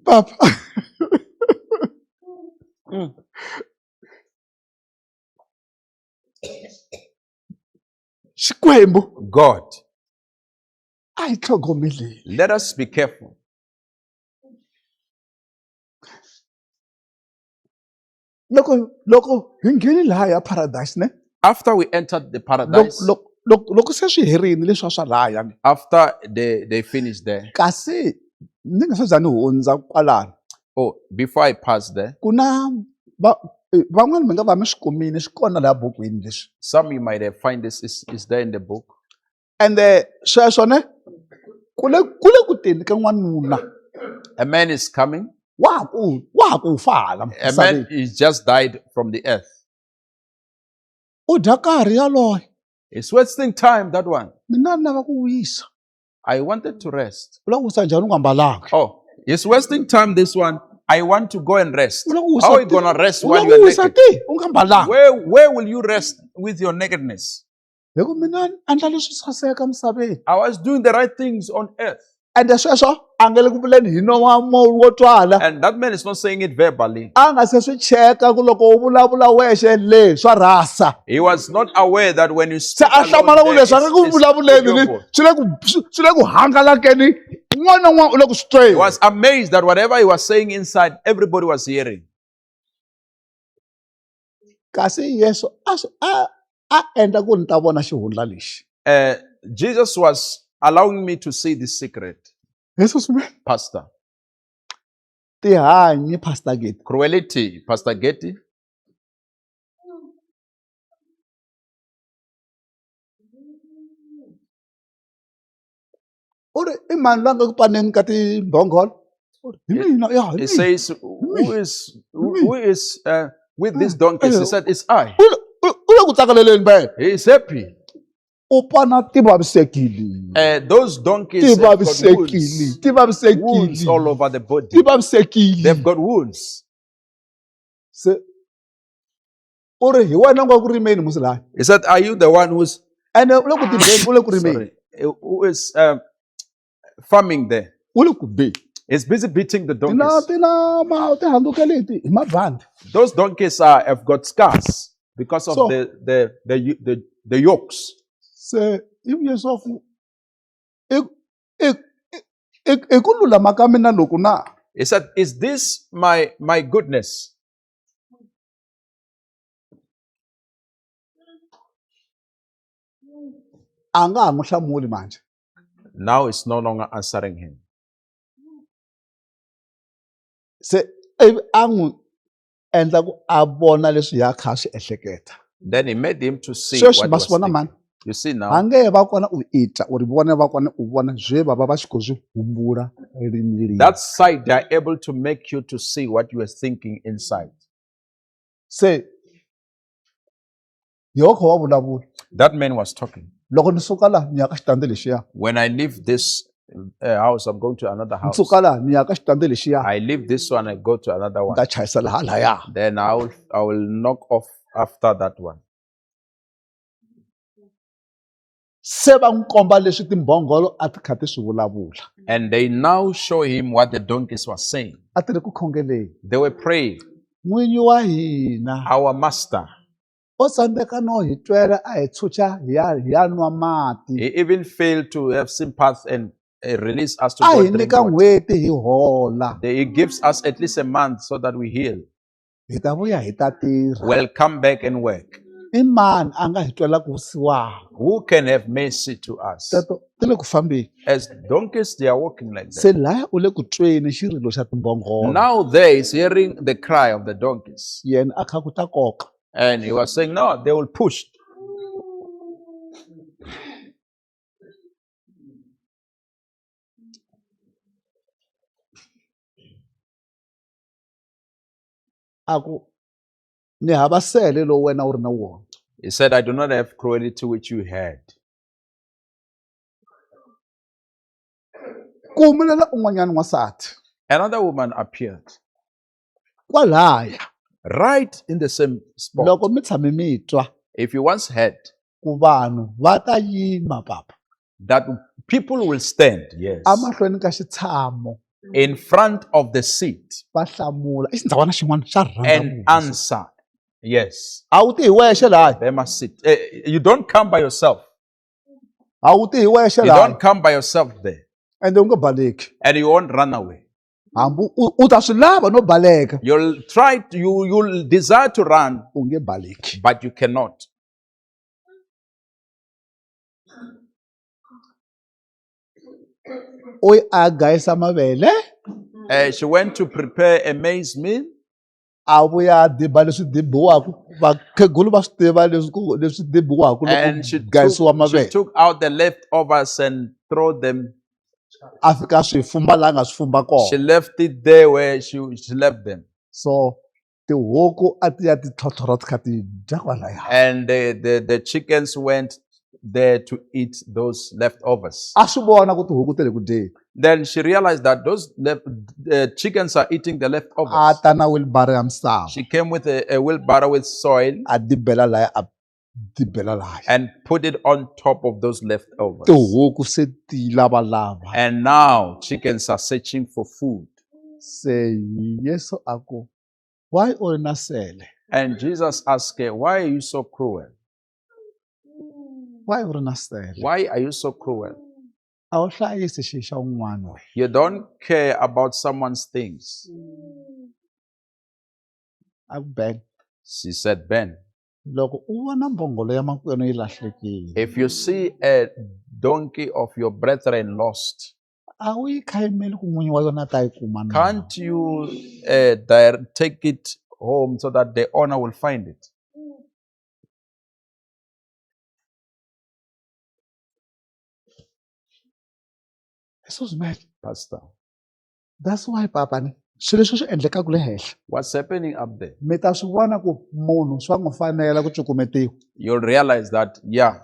Papa. Xikwembu God, a hi tlhogomeleni. let us be careful. Loko hi ngheni lahaya paradise ne. After we entered the paradise, Loko se swi herile leswi swa lahaya ne. after they finished there, Kasi ni nga se za ni hundza kwalano. oh, before I passed there, Ku na van'wani mi nga va mi swi kumile swi kona laha bukwini leswi. some you might have find this is there in the book. And sweswo ne kule ku teni ka n'wanuna A man is coming. wa ha ku fala A man is just died from the earth. u dya karhi yaloye. It's wasting time, that one. Mina ni lava ku wisa. I wanted to rest. U lava ku wisa njhani u nga mbalanga? Oh, it's wasting time, this one. I want to go and rest. U lava ku wisa How are you going to rest u while lava you're ku wisa naked? ti u nga mbalanga. Where will you rest with your nakedness? Loko mina ni endla leswi saseka misaveni. I was doing the right things on earth. And sweswo a nge le ku vuleni hi no wa wo twala. And that man is not saying it verbally. A nga se swi cheka ku loko u vulavula wexe le swa rasa. He was not aware that when you Se speak a alone hlamala ku there, leswi a nga ku it's vulavuleni ni beautiful. swi le ku hangalakeni n'wana na n'wana u le ku swi He tweni. was amazed that whatever he was saying inside, everybody was hearing. Kasi Yesu a endla ku ni ta vona xihundla lexi. Jesus was allowing me to see this secret, Yesu swi Pastor. tihanyi Pastor Getty. Cruelty, Pastor Getty. U ri i mani loyi a nga ku paneni ka timbhongolo? Hi mina ya hi He mina. says, who is with these donkeys? He said, it's I. U le ku tsakeleleni be. He is happy. U pana ti vavisekile. Those donkeys Ti have got vavisekile. wounds, Ti wounds vavisekile. all over the body. Ti vavisekile. They've got wounds. Se u ri hi wena nga ku rimeni musi laya. He said, are you the one who's Ene u le ku tibeni u le ku rimeni. sorry, who is farming there? U le ku beni. He's busy beating the Ti donkeys. handzuka leti hi mabandi. Those donkeys have got scars because of So- the yokes. Se ivi leswaku i ku lulama ka mina loku na. He said, is this my goodness? A nga ha n'wi hlamuli manje. Now it's no longer answering him. Se ivi a n'wi endla ku a vona leswi ya kha swi ehleketa. Then he made him to see Sweswi what ma was swi vona thinking. mani. You see A now, nge va kona u ita u ri vona va kona u vona zwe bava va xi khou swi humbula rin'we. that side they are able to make you to see what you are thinking inside. Se hi wa kha wa vulavula. That man was talking. Loko ni suka laha ni ya ka xitandi lexiya. When I leave this house, I'm going to another Ni house. suka laha ni ya ka xitandi lexiya. I leave this one, I go to another Ni one. ta chayisa laha laya. Then I will knock off after that one. Se va n'wi komba leswi timbhongolo a ti kha ti swi vulavula. And they now show him what the donkeys were saying. A ti ri ku khongeleni. They were praying, N'winyi wa hina. our master. O tsandzeka no hi twela a hi tshunxa hi ya nwa mati. He even failed to have sympathy release us to a go hi drink nyika water. n'hweti hi hola He gives us at least a month so that we heal. hi ta vuya hi ta tirha We'll come back and work. i mani a nga hi twela ku vusiwana Who can have mercy to us? teto ti le ku fambeni As donkeys, they are walking like se that. laya u le ku tweni xirilo xa timbhongolo Now there is hearing the cry of the donkeys. yena a kha ku ta koka And he was saying, no, they will push. a ku ni hava sele lowu wena u ri na wona He said, I do not have cruelty which you had. ku humelela un'wanyana n'wansati Another woman appeared kwalaya right in the same spot. loko mi tshame mi twa If you once heard ku vanhu va ta yima papa that people will stand, yes, amahlweni ka xitshamo in front of the seat va hlamula i xindzawana xin'wana xa and rhandza answer, yes, a wu ti hi wexe laya they must sit. You don't come by yourself. a wu ti hi wexe You laya don't come by yourself there. ende u nge baleki And you won't run away. hambi u ta swi lava no baleka You'll try to, you'll desire to run, u nge baleki but you cannot. u yi a gayisa mavele She went to prepare a maize meal. a vuya a diba leswi dibiwaku vakhegulu va swi tiva leswi dibiwaku And she loko gayisiwa she mavele took out the leftovers and throw them. a fika a swi fumba laha a nga swi fumba She kona left it there where she left them. so tihuku a ti ya ti tlhotlhora ti kha ti dya kwalaya And the chickens went there to eat those leftovers. a swi vona ku tihuku ti le ku dyeni Then she realized that those chickens are eating the a leftovers. ta na wilbaro ya misava She came with a wheelbarrow with soil a dibela laya a dibela laya and put it on top of those leftovers. tihuku se ti lavalava And now chickens are searching for food. se yesu a ku why u ri na sele And Jesus asked her, why are you so cruel? why u ri na sele Why are you so cruel? a wu hlayisi xi xa un'wana we You don't care about someone's things. a ku ben She said, Ben, loko u vona mbhongolo ya makwenu yi lahlekile if you see a donkey of your brethren lost, a wu yi khayimeli ku n'winyi wa yona a ta yi kuma na can't you take it home so that the owner will find it? Jesus man Pastor, that's why papa ni swilo leswi swi endlekaka le henhla what's happening up there? mi ta swi vona ku munhu swa n'wi fanela ku cukumetiwa You'll realize that, yeah,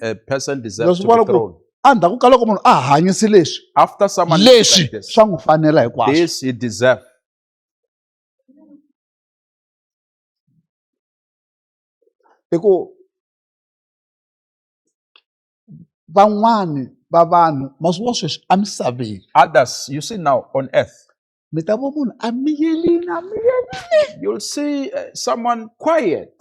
a person deserves leswi to be vona ku thrown. endzhaku ka loko munhu a hanyisi leswi After someone is leswi like this, swa n'wi fanela hinkwaswo this he deserves. hi ku van'wani va vanhu ma swi vona sweswi emisaveni Others, you see now on earth, mi ta vo munhu a miyelini a miyelini you'll see someone quiet,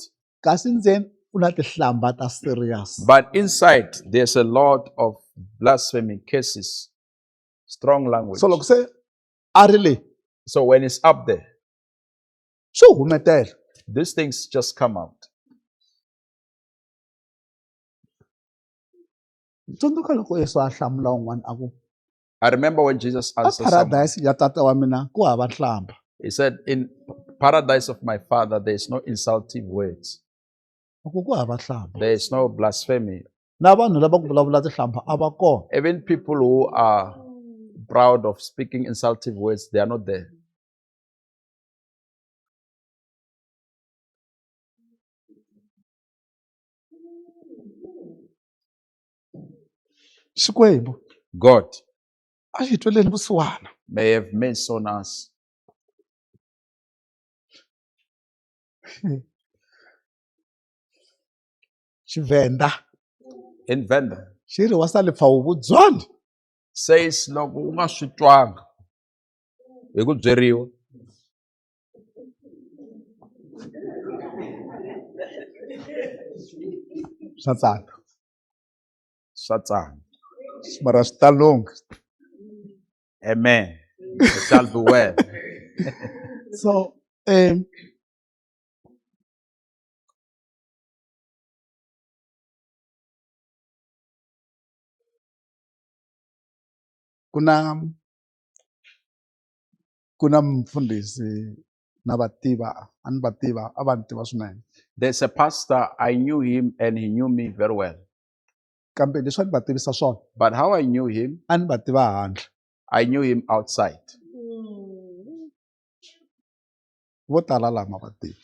kasi ndzeni u na tihlamba ta serious but inside there's a lot of blasphemy cases, strong language. so loko se a ri le So when it's up there, swi humetela these things just come out. tsundzuka loko yesu a hlamula un'wana a ku I remember when Jesus a answered someone, paradise ya tata wa mina ku hava nhlamba he said, in paradise of my Father, there is no insulting words. ku hava nhlamba There is no blasphemy. na vanhu lava ku vulavula tihlamba a va kona Even people who are proud of speaking insulting words, they are not there. xikwembu God a xi hi tweleni vusiwana may have mercy on us. xivenda In Venda xi ri wa sale pfa wu vudzwani says, loko u nga swi twanga hi ku byeriwa, swa tsaka swa tsana. mara swi ta lunga Amen. It shall be well. So kuna mfundhisi a ni va tiva swinene, There's a pastor, I knew him and he knew me very well. kambe leswi a ni va tivisa swona But how I knew him, a ni va tiva handle. I knew him outside. Vo tala laha ma va tivi.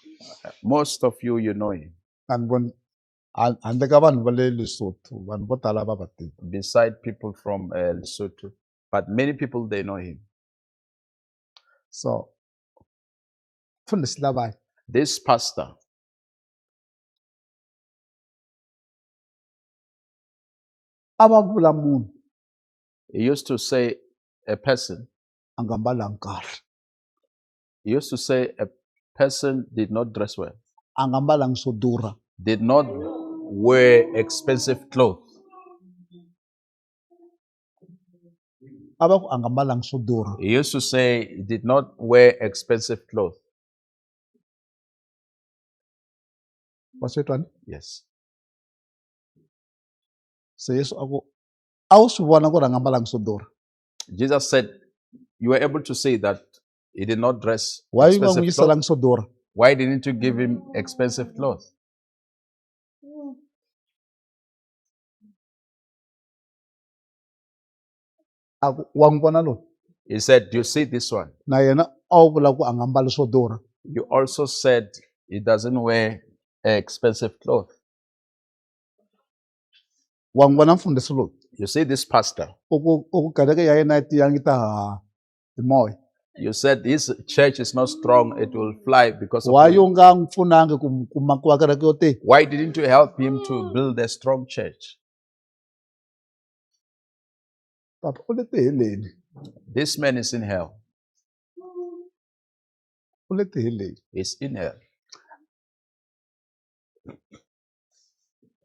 Most of you, you know him. A ni voni handle ka vanhu va le Lesotho, vanhu vo tala va va tivi. Beside people from Lesotho. But many people, they know him. So mfundhisi lavaya This pastor, a va vula munhu he used to say a person, a nga mbalangi kahle, he used to say a person did not dress well, a nga mbalangi swo durha, did not wear expensive clothes. a va ku a nga mbalangi swo durha. He used to say he did not wear expensive clothes. Va swi twa ni? Yes. Se Yesu a ku a wu swi vona ku ri a nga mbalangi swo durha. Jesus said, you were able to say that he did not dress Why you nga n'wi expensive clothes. yiselangi swo durha? Why didn't you give him expensive clothes? A ku wa n'wi vona loyi He said, do you see this one? na yena a wu vula ku a nga mbali swo durha. You also said he doesn't wear expensive clothes. Wa n'wi vona mfundhisi loyi You see this pastor? u ku kereke ya yena yi tiyangi ta haha hi moya. You said his church is not strong, it will fly because of Why wind. you nga n'wi pfunangi ku makiwa kereke yo tiya? Why didn't you help him to build a strong church? Papa u le tiheleni, This man is in hell. u le tiheleni. He's in hell.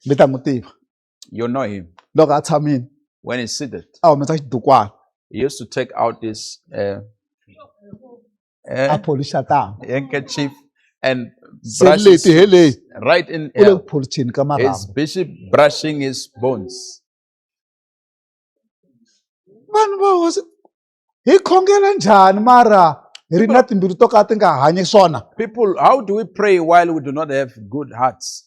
Mi ta n'wi tiva You know him. loko a tshamile When he's seated, a humesa xidukwana he used to take out his a polixa tanga. handkerchief and Se brush le his tiheleni right in u le hell. ku pholicheni ka He's marhambu. busy brushing his bones. Vanhu va hosi hi khongela njhani mara hi ri na timbilu to ka ti nga hanyi swona? People, how do we pray while we do not have good hearts?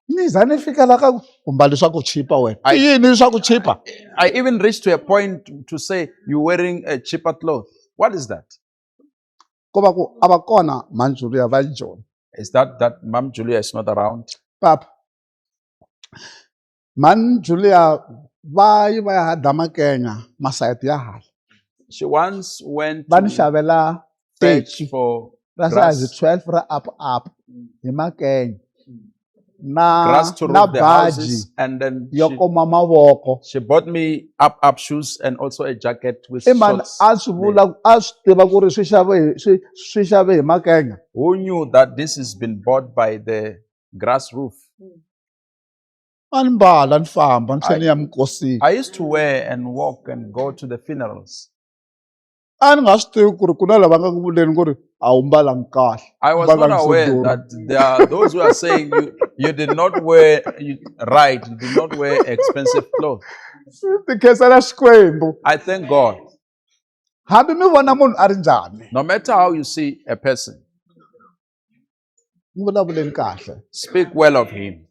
Ni za ni fikela ka ku mbali swa ku chipa wena. I- I yini swa ku chipa? I even reached to a point to say you're wearing a cheaper cloth. What is that? Ko va ku a va kona mhani Julia va Joni. Is that Mom Julia is not around? Papa mhani Julia va yi va ya ha Damakenya masayiti ya hala. She once went Va ni to xavela search teki for ra size grass, 12 ra up hi Makenya na grass to na roof the baji houses, and then yo koma mavoko. she bought me up shoes and also a jacket with I mani shorts. a swi vula a swi tiva ku ri swi xave hi Makenya. Who knew that this has been bought by the grass roof? A ni mbala ni famba ni tlhela ni ya minkosini. I used to wear and walk and go to the funerals. A ni nga swi tivi ku ri ku na lava nga ku vuleni ku ri a wu mbalangi kahle. I was not Mbalangi swo aware durha. that there are those who are saying you did not wear right, you did not wear expensive clothes. Ti khensela Xikwembu. I thank God. Hambi mi vona munhu a ri njhani No matter how you see a person, mi vulavuleni kahle. speak well of him.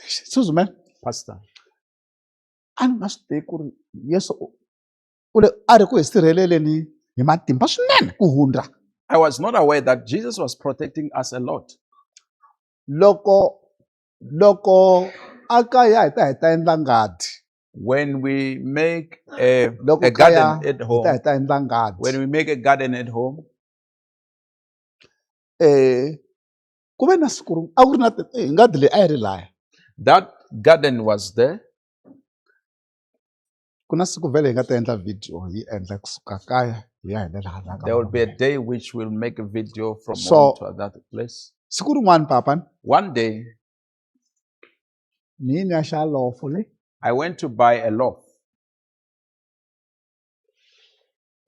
Suzume Pastor, a ni nga swi tivi ku ri Yesu a ri ku hi sirheleleni hi matimba swinene ku hundza. I was not aware that Jesus was protecting us a lot. Loko a kaya hi ta endla ngadi. When we make a Loko garden kaya at hi home, ta endla ngadi. when we make a garden at home, Ku ve na siku rin'we a ku ri na ngadi leyi a yi ri laya. that garden was there. Ku na siku vhele hi nga ta endla video hi endla kusuka kaya hi ya hi le laha There will be a day which we'll make a video from So- one to another place. siku rin'wana papa One day, ni ya xa lofo le I went to buy a loaf.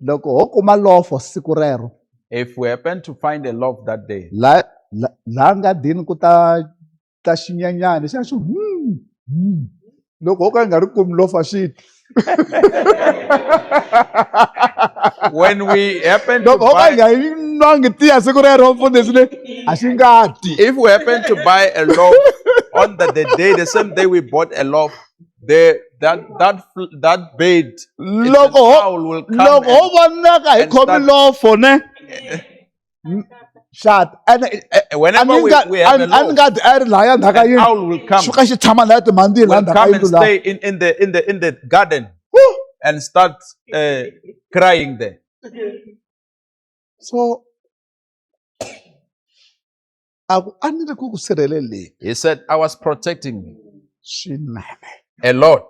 loko ho kuma lofo siku rero If we happen to find a loaf that day, laha ngadini ku ta xinyanyani xa xi loko ho ka hi nga ri kumi lofa xi when we happen to loko ho ka hi buy, nga yi nwangi tiya siku rero mfundhisi le a xi nga ti if we happen to buy a loaf on the same day we bought a loaf, that bait, loko fowl will come loko ho vonaka hi and khomi start- lofo ne xat whenever we have a a ni loaf, nga ti a ri lahaya ndzhaka an yini owl will come, xi ka xi tshama laya timhandini laha will ndzhaka come yindlu and laha stay in the garden and start crying there. so a ni ri ku ku sirheleleni He said, I was protecting me swinene a lot.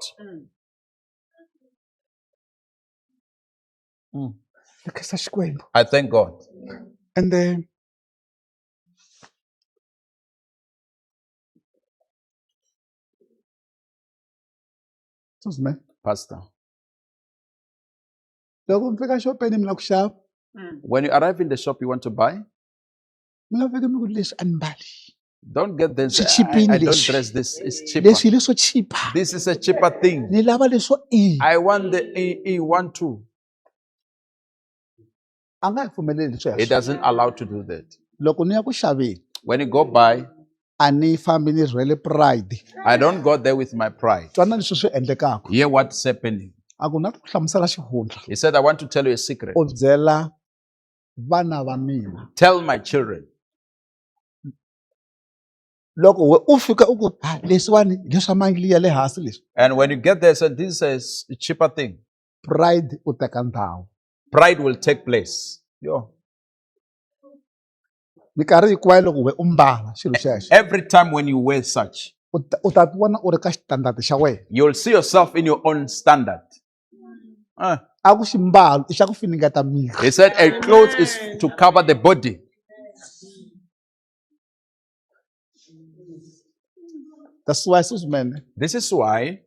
ni khensa xikwembu I thank God. and then man Pastor, loko mi fika xopeni mi lava ku xava when you arrive in the shop you want to buy, mi nga fika mi ku leswi a ni mbali don't get this. Swi chipile I don't leswi. dress this. It's cheaper. leswi hi leswo chipa This is a cheaper thing. ni lava leswo I want the E1 too. a nga hi pfumeleli It sweswo doesn't allow to do that. loko ni ya ku xaveni When you go by, a ni fambi ni rhwele pride I don't go there with my pride. twana leswi swi endlekaka Hear what's happening. a ku na ku hlamusela xihundla He said, I want to tell you a secret. u byela vana va mina Tell my children. loko we u fika u ku leswiwani hi leswa mali ya le hansi leswi And when you get there, say, this is a cheaper thing. pride u teka ndhawu Pride will take place. Yo. minkarhi hinkwayo loko we u mbala xilo xexo Every time when you wear such, u ta ti vona u ri ka xitandati xa wena you'll see yourself in your own standard. a ku ximbalo i xa ku finingeta miri He said a cloth is to cover the body. that's why susumene This is why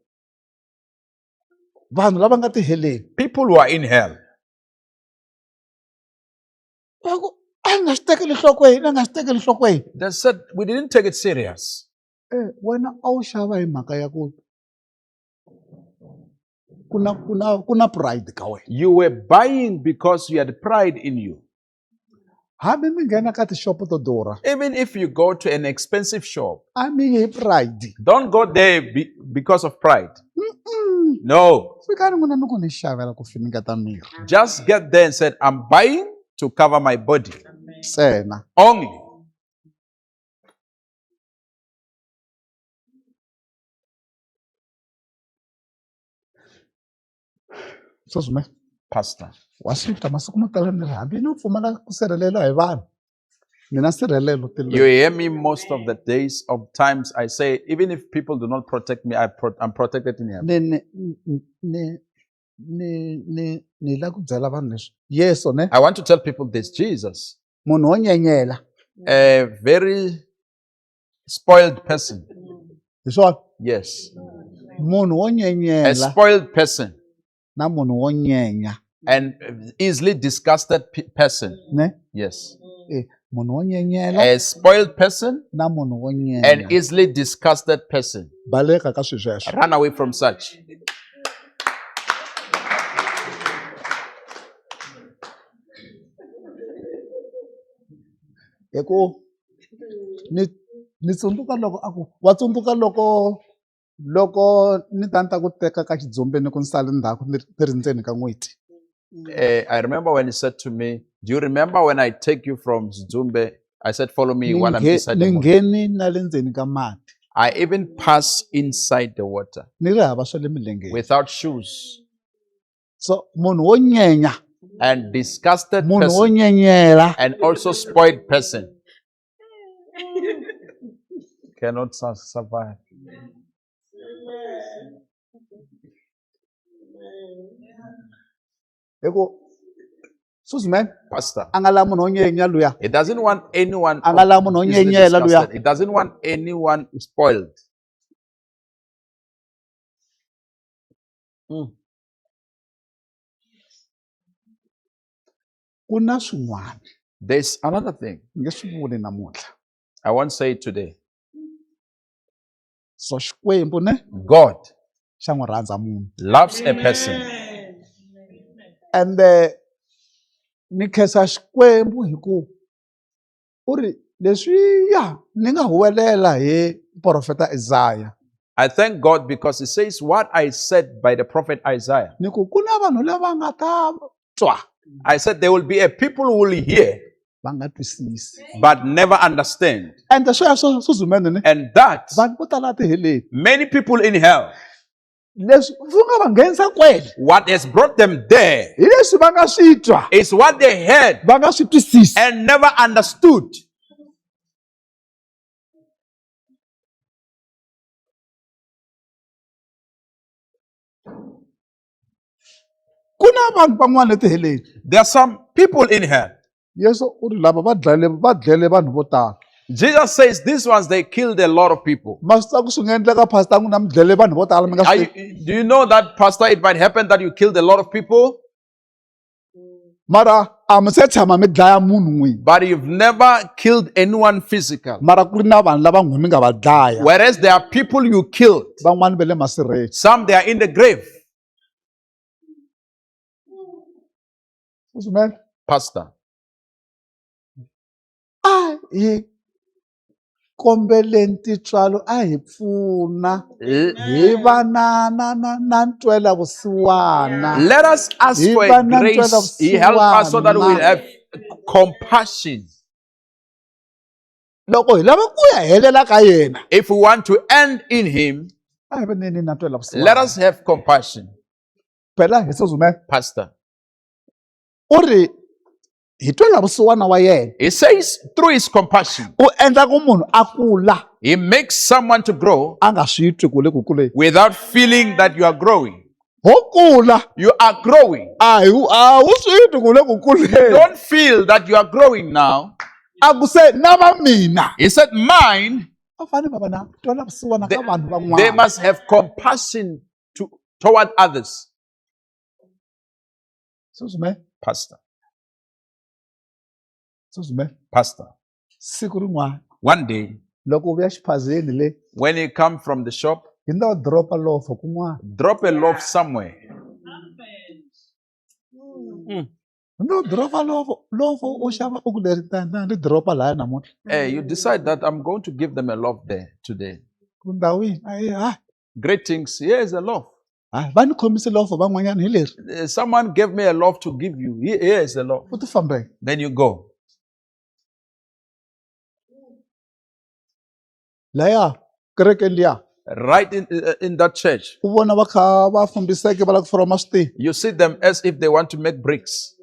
vanhu lava nga ti heleni people who are in hell, va ku a hi nga swi tekeli nhlokweni a nga swi tekeli nhlokweni they said we didn't take it serious. wena a wu xava hi mhaka ya ku ku na pride ka wena You were buying because you had pride in you. hambi mi nghena ka tishopo to durha Even if you go to an expensive shop, a mi hi pride don't go there because of pride. No. fikani n'wina mi ku ni xavela ku finingeta miri Just get there and said, I'm buying to cover my body. ntsena Only. susume Pastor. wa swi ta masiku mo tala ni ri hambi no pfumala ku sirheleriwa hi vanhu ni na nsirhelelo You hear me most of the days of times I say, even if people do not protect me, I'm protected in heaven. ni la ku byela vanhu leswi yeso ne I want to tell people this. Jesus, munhu wo nyenyela a very spoiled person. hi swona Yes. munhu wo A nyenyela spoiled person. na munhu wo nyenya And easily disgusted person. ne Yes. munhu wo nyenyela A spoiled person na munhu wo and nyenya easily disgusted person. baleka ka swilo sweswo Run away from such. hi ku ni tsundzuka loko a ku wa tsundzuka loko ni ta ku teka ka xidzumbe ni ku ni sale ndzhaku ni ri ndzeni ka n'weti I remember when he said to me, do you remember when I take you from Zumbe? I said, follow me while I'm beside ni the motor. ngheni na le ndzeni ka mati I even pass inside the water ni ri hava swa le milengeni without shoes. so munhu wo nyenya And disgusted munhu wo person nyenyela and also spoiled person cannot survive. hi ku Suzume Pastor. angala munhu onyenya luya. It doesn't want anyone Angala munhu easily onyenyela luya. disgusted. It doesn't want anyone spoiled. Kuna swin'wana There's another thing nge swi vuli namuntlha. I want to say today. So Xikwembu ne God xa n'wi rhandza munhu. loves a person. And ni khensa Xikwembu hi ku u ri leswiya ni nga huwelela hi profeta Isaiah. I thank God because He says what I said by the prophet Isaiah. Ni ku ku na vanhu lava nga ta twa I said there will be a people who will hear va nga twisisi. but never understand. And sweswo Suzumene ne And that vanhu vo tala tiheleni. many people in hell, Leswi swi nga va nghenisa kwele what has brought them there hi leswi va nga swi twa is what they heard va nga swi twisisi. and never understood. Ku na vanhu van'wana etiheleni. There are some people in hell. Yesu u ri lava va dlele vanhu vo tala. Jesus says these ones, they killed a lot of people. Ma swi tiva ku swi nga endleka pastor n'wina mi dlele vanhu vo tala mi nga swi tivi. Do you know that, Pastor, it might happen that you killed a lot of people, Mara a mi se tshama mi dlaya munhu n'wini. but you've never killed anyone physical. Mara ku ri na vanhu lava n'wina mi nga va dlaya. Whereas there are people you killed. Van'wani va le masirheni. Some, they are in the grave. Suzumene Pastor, a hi kombeleni tintswalo a hi pfuna hi va na ntwela vusiwana. let us ask for a grace. He help us so that we will have compassion. Loko hi lava ku ya helela ka yena If we want to end in Him, a hi veneni na ntwela vusiwana. let us have compassion. Phela hi Suzumene Pastor, u ri hi twela vusiwana wa yena He says through His compassion, u endla ku munhu a kula He makes someone to grow a nga swi twi ku le ku kuleni. without feeling that you are growing. Ho kula You are growing. a wu swi twi ku le ku kuleni. Don't feel that you are growing now. A ku se na va mina He said, mine, va fanele va va na twela vusiwana ka vanhu they van'wana. must have compassion toward others. Suzumene Pastor, siku rin'wana one day, loko u vuya xiphazeni le when you come from the shop, hi ndza dropa lofo kun'wana. drop a loaf somewhere. Hi ndza dropa lofo u xava u ku leri ni dropa lahaya namuntlha. Hey, you decide that I'm going to give them a loaf there today. Ku ndhawini hayi Greetings, here's a loaf. va ni khomise lofo van'wanyana hi leri Someone gave me a loaf to give you. Here's a loaf. u ti fambela. Then you go. Laya kerekeni liya Right in that church, u vona va kha va fambiseke va lava ku foroma switini. you see them as if they want to make bricks.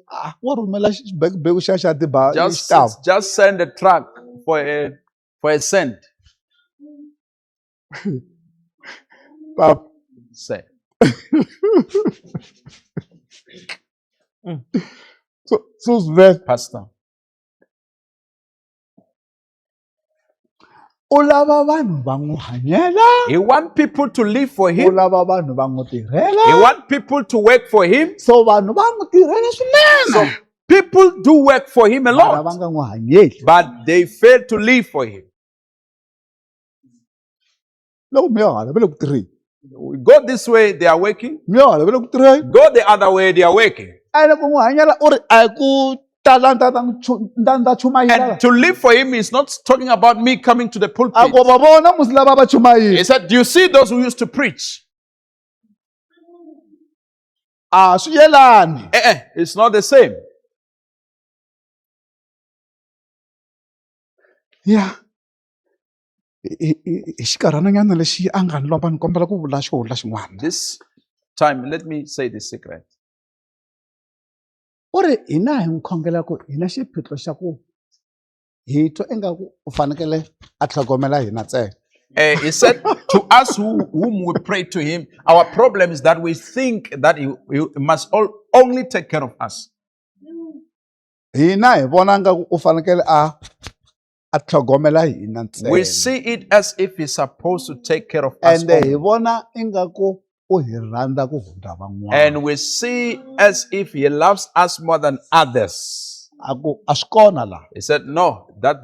Wa rhumela xibekibeki xa xitavu. Just send a truck for a cent. Papa. Say. Suzumene Pastor, u lava vanhu va n'wi hanyela. He want people to live for U Him. lava vanhu va n'wi tirhela. He want people to work for Him. So vanhu va n'wi tirhela swinene. So people do work for Him a Mara va lot, nga n'wi hanyeli. but they fail to live for Him. Loko mi ya hala va le ku tirheni. We go this way, they are working. Mi ya hala va le ku tirheni. Go the other way, they are working. A loko n'wi hanyela u ri a hi ku tala ndza chumayela. And to live for Him is not talking about me coming to the A pulpit. ku va vona musi lava va chumayela. He said, do you see those who used to preach? A swi yelani. It's not the same. Ya. Hi xinkarhananyana lexi a nga ni lomba ni kombela ku vula xihundla xin'wana. This time, let me say the secret. U ri hina hi n'wi khongela ku hi na xiphiqo xa ku hi twa ingaku u fanekele a tlhogomela hina ntsena. He said to us whom we pray to Him, our problem is that we think that He must only take care of us. hina hi vona ngaku u fanekele a tlhogomela hina ntsena. We see it as if he's supposed to take care of us Ende hi all. vona ingaku u hi rhandza ku hundza van'wana. And we see as if he loves us more than others. A swi kona laha. He said, no, that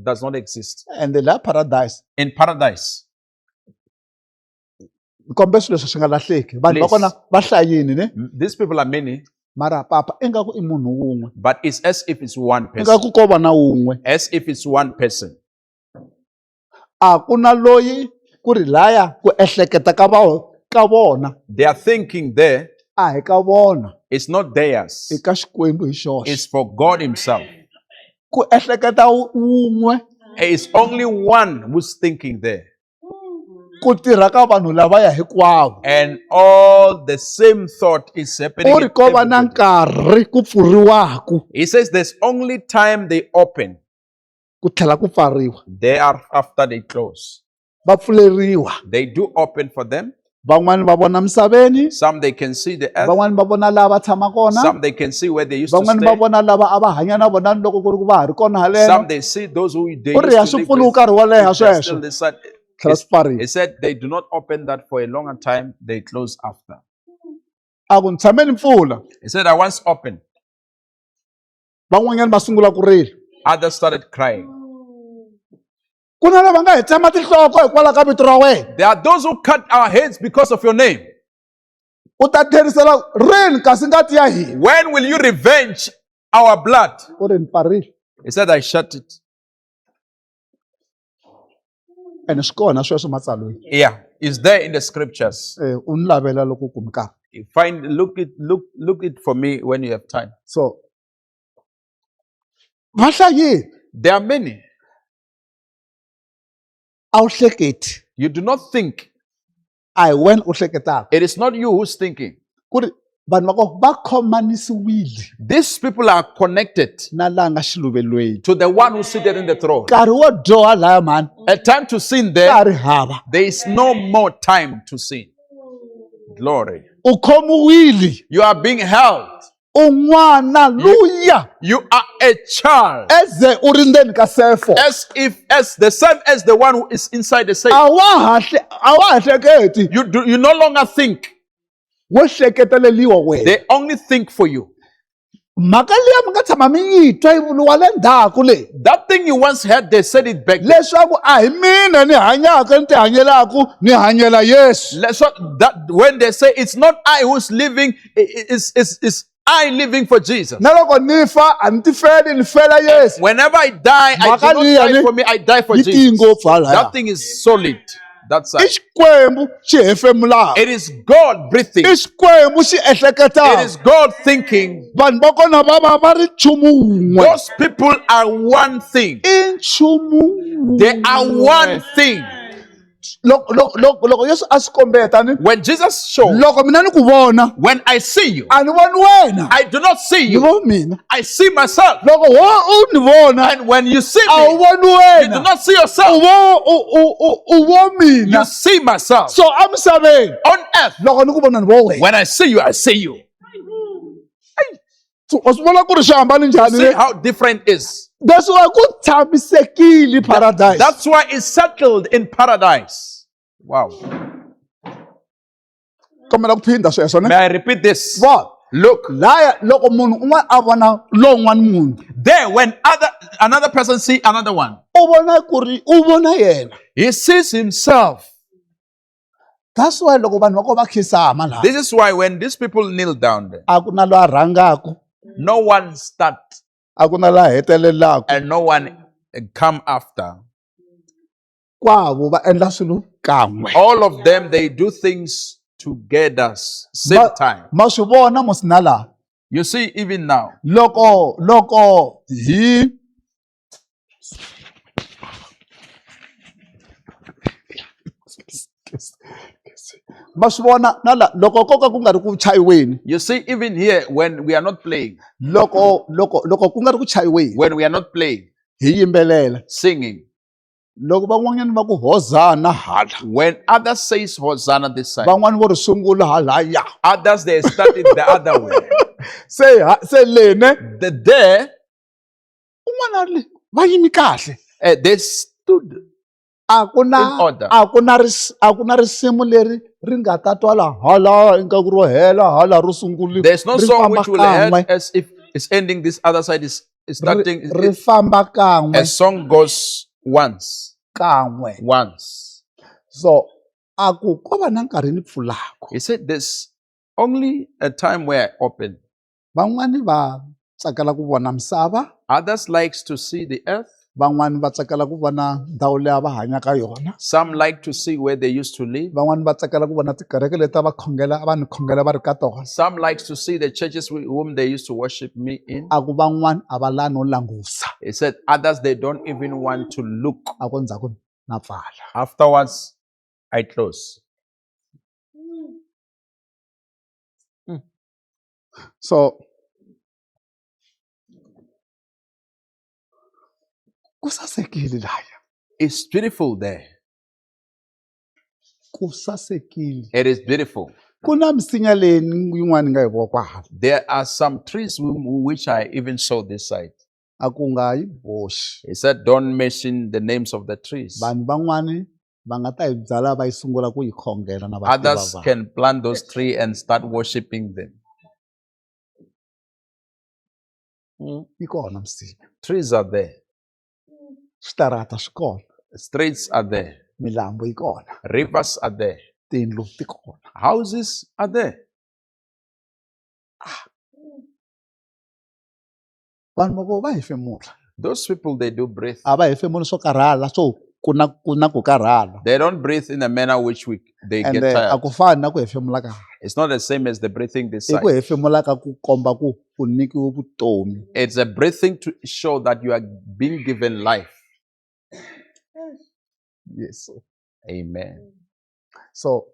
does not exist. And laha paradise In paradise, kombe swilo leswi swi nga lahleki. Vanhu va kona va hlayini ne? these people are many, Mara papa ingaku i munhu wun'we. but it's as if it's one person. Ingaku ko va na wun'we. As if it's one person. A ku na loyi ku ri laya ku ehleketa ka vona. They are thinking there, A hi ka vona. it's not theirs. I ka Xikwembu hi xoxe. It's for God himself. Ku ehleketa wun'we. It's only one who's thinking there. Ku tirha ka vanhu lavaya hinkwavo. And all the same thought is happening. Ku ri ko va na everybody. nkarhi ku pfuriwaku. He says there's only time they open. Ku tlhela ku pfariwa. Thereafter they close. Va pfuleriwa. They do open for them. Van'wani va vona misaveni. Some they can see the earth. Van'wani va vona lava tshama kona. Some they can see where they used to Van'wani va stay. vona lava a va hanya na vona loko ku ri ku va ha ri kona haleno. Some they see those who they Ku ri ha used to swi live pfuli with. nkarhi wo leha They're still sweswo. inside. Tlhela swi pfariwa. He said they do not open that for a longer time. They close after. A ku ni tshameni mpfula. He said I once opened. Van'wanyani va sungula ku rila. Others started crying. Ku na lava nga hi tsema tinhloko hikwalaho ka vito ra wena. There are those who cut our heads because of your name. U ta tlherisela rini kasi ngati ya hina. When will you revenge our blood? U ri ni pfarile. He said I shut it. Ene swi kona sweswo matsalweni. Yeah, it's there in the scriptures. U ni lavela loko ku mi nkarhi. Look it for me when you have time. So va hlayini. There are many. A wu hleketi. You do not think. A hi wena u hleketaka. It is not you who's thinking. Ku ri vanhu va kona va khomanisiwile These people are connected na laha nga xiluvelweni. to the one who seated in the throne. Nkarhi wo dyoha lahaya mhani. A time to sin Ka there, ha ri hava. there is no more time to sin. Glory. U khomiwile. You are being held. U n'wana luya. You are a child. Eze u ri ndzeni ka sefo. As the same as the one who is inside the safe. A wa ha hleketi. You no longer think. Wo hleketeleliwa wena. They only think for you. Mhaka liya mi nga tshama mi yi twa yi vuriwa le ndzhaku leyi. That thing you once heard, they said it back then. Leswaku a hi mina ni hanyaka ni ti hanyelaku ni hanyela Yesu. So that when they say it's not I who's living, it's I living for Jesus. Na loko ni fa a ni ti feli ni fela Yesu. Whenever I die, I do not die for me, I die for Yi tiyi Jesus. ngopfu halaya. That thing is solid. That's I right. Xikwembu xi hefemulaka. It is God breathing. I Xikwembu xi It ehleketaka. is God thinking. Vanhu va kona va ri nchumu wun'we. Those people are one thing. I nchumu wun'we. They are one thing. Loko Yesu a swi kombeta ni. When Jesus showed, Loko mina ni ku vona. when I see you, A ni voni wena. I do not see Ni you. vona mina. I see myself. Loko u ni vona. And when you see A wu me, voni you do wena. not see yourself. U vo mina. You see myself. So emisaveni. On earth, Loko ni ku vona ni vo wena. when I see you, I see you. So u swi vona ku ri swi hambane njhani See le. how different it is. That's why ku tshamisekile paradise. That's why it's settled in paradise. Wow. Kombela ku phinda sweswo ne. May I repeat this? What? Look, Laya loko munhu un'wana a vona lowun'wana munhu. there when another person see another one, U vona ku ri u vona yena. he sees himself. That's why loko vanhu va kona va khinsama laha. This is why when these people kneel down there, A ku na loyi a rhangaku. no one start A ku na laha hetelelaku. and no one come after. Kwavo va endla swilo kan'we. All of them, they do things together, same time. Ma swi vona mos na laha. You see, even now, Loko hi ma swi vona na la loko ko ka ku nga ri ku chayiweni. you see, even here, when we are not playing, Loko ku nga ri ku chayiweni. when we are not playing, Hi yimbelela. singing, Loko van'wanyani va ku hozana hala. when others says Hosanna this side, Van'wani vo ri sungula halaya. others they start it the other way. se lene There, un'wana le va yimi kahle. they stood A ku in na order. a ku na risimu leri ri nga ta twala hala ingaku ro hela hala ro sungula There's no ri song famba which will head kan'we as if it's ending, this other side is starting. ri famba A kan'we song goes once. kan'we. Once. So a ku ko va na nkarhi ni pfulaka. He said there's only a time where I open. Van'wani va tsakela ku vona misava, Others likes to see the earth. van'wani va tsakela ku vona ndhawu leyi va hanyaka yona. Some like to see where they used to live. Van'wani va tsakela ku vona tikereke leti va ni khongela va ri ka tona. Some likes to see the churches with whom they used to worship me in. A ku van'wani a va lavi no langusa. He said others, they don't even want to look. A ku ndzhaku na pfala. Afterwards, I close. So ku sasekile laya. It's beautiful there. Ku sasekile. It is beautiful. Ku na misinya leyi yin'wana ni nga yi vona kwahala. There are some trees which I even saw this side. A ku nga yi boxi. He said, don't mention the names of the trees. Vanhu van'wani va nga ta yi byala va yi sungula ku yi khongela na va Others can plant those trees and start worshiping them. yi kona misinya. Trees are there. Switarata swi kona. Streets are there. Milambu yi kona. Rivers are there. Tindlu ti kona. Houses are there. Vanhu vo va hefemula. Those people, they do breathe. A va hefemuli swo karhala swo ku na ku karhala. They don't breathe in a manner which they And get a tired. ku fani na ku hefemula ka. It's not the same as the breathing this I side. ku hefemula ka ku komba ku u nyikiwe vutomi. It's a breathing to show that you are being given life. Yes. Amen. So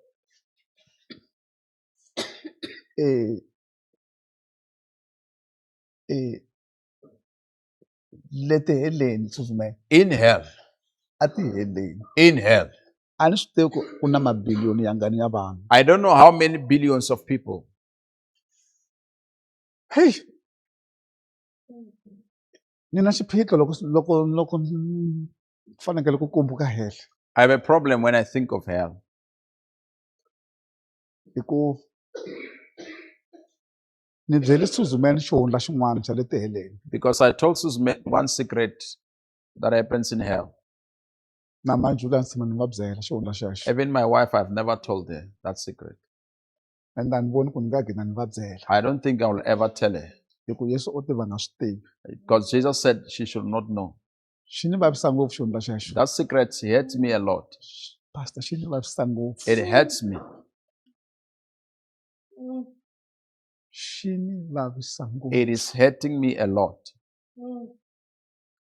leti heleni tsutsumela. In hell. A ti heleni. In hell. A ni swi tivi ku na mabiliyoni yangani ya vanhu. I don't know how many billions of people. Hey. Ni na xiphiqo loko ni fanekele ku kumbuka hell. I have a problem when I think of hell. Hi ku ni byele Suzumani xihundla xin'wana xa le tiheleni. Because I told Susan one secret that happens in hell. Na manjula nsima ni nga byela xihundla xexo. Even my wife, I've never told her that secret. And a ni voni ku ni nga gina ni va byela. I don't think I will ever tell her. Hi ku Yesu u tiva nga swi tivi. Because Jesus said she should not know. Xi ni vavisa ngopfu xihundla xexo. That secret hurts me a lot. Pastor xi ni vavisa ngopfu. It hurts me. Xi ni vavisa ngopfu. It is hurting me a lot.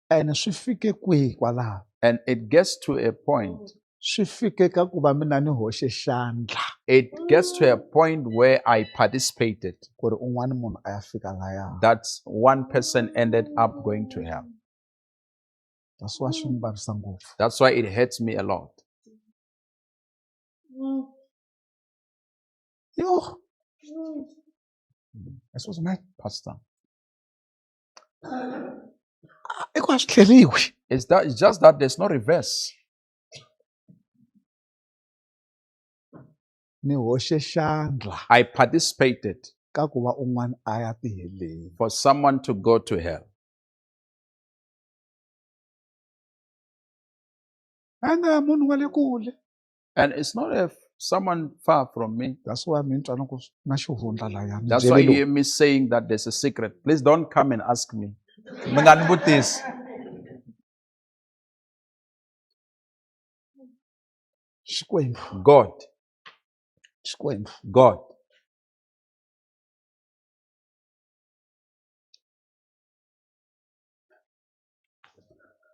And swi fike kwihi kwalaho? And it gets to a point. Swi fike ka ku va mina ni hoxe xandla. It gets to a point where I participated. Ku ri un'wana munhu a ya fika laya. That one person ended up going to hell. That's why swi ni vavisa ngopfu. That's why it hurts me a lot. Yo. Eso is my Pastor. I ku a swi tlheriwi. It's just that there's no reverse. Ni hoxe xandla I participated ka ku va un'wana a ya tiheleni. for someone to go to hell. A nga munhu wa le kule. And it's not someone far from me. That's why mi twa ku na xihundla laya. That's why you hear me saying that there's a secret. Please don't come and ask me. Mi nga ni vutisi. Xikwembu. God. Xikwembu. God.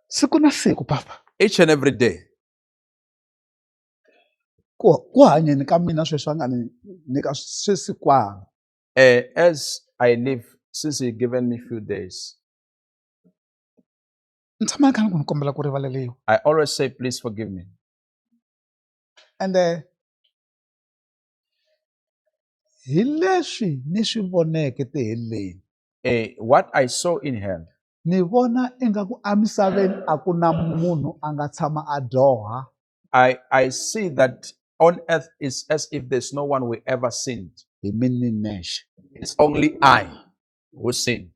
Siku na siku papa. Each and every day. Ku hanyeni ka mina sweswi a nga ni nyika swesikwani. As I live, since He given me few days, Ni tshama ni kha ni ku ni kombela ku rivaleliwa. I always say, please forgive me. And hi leswi ni swi voneke tiheleni. What I saw in hell, Ni vona ingaku emisaveni a ku na munhu a nga tshama a dyoha. I see that on earth is as if there's no one who ever sinned. Hi mina ni nexe. It's only I who sinned.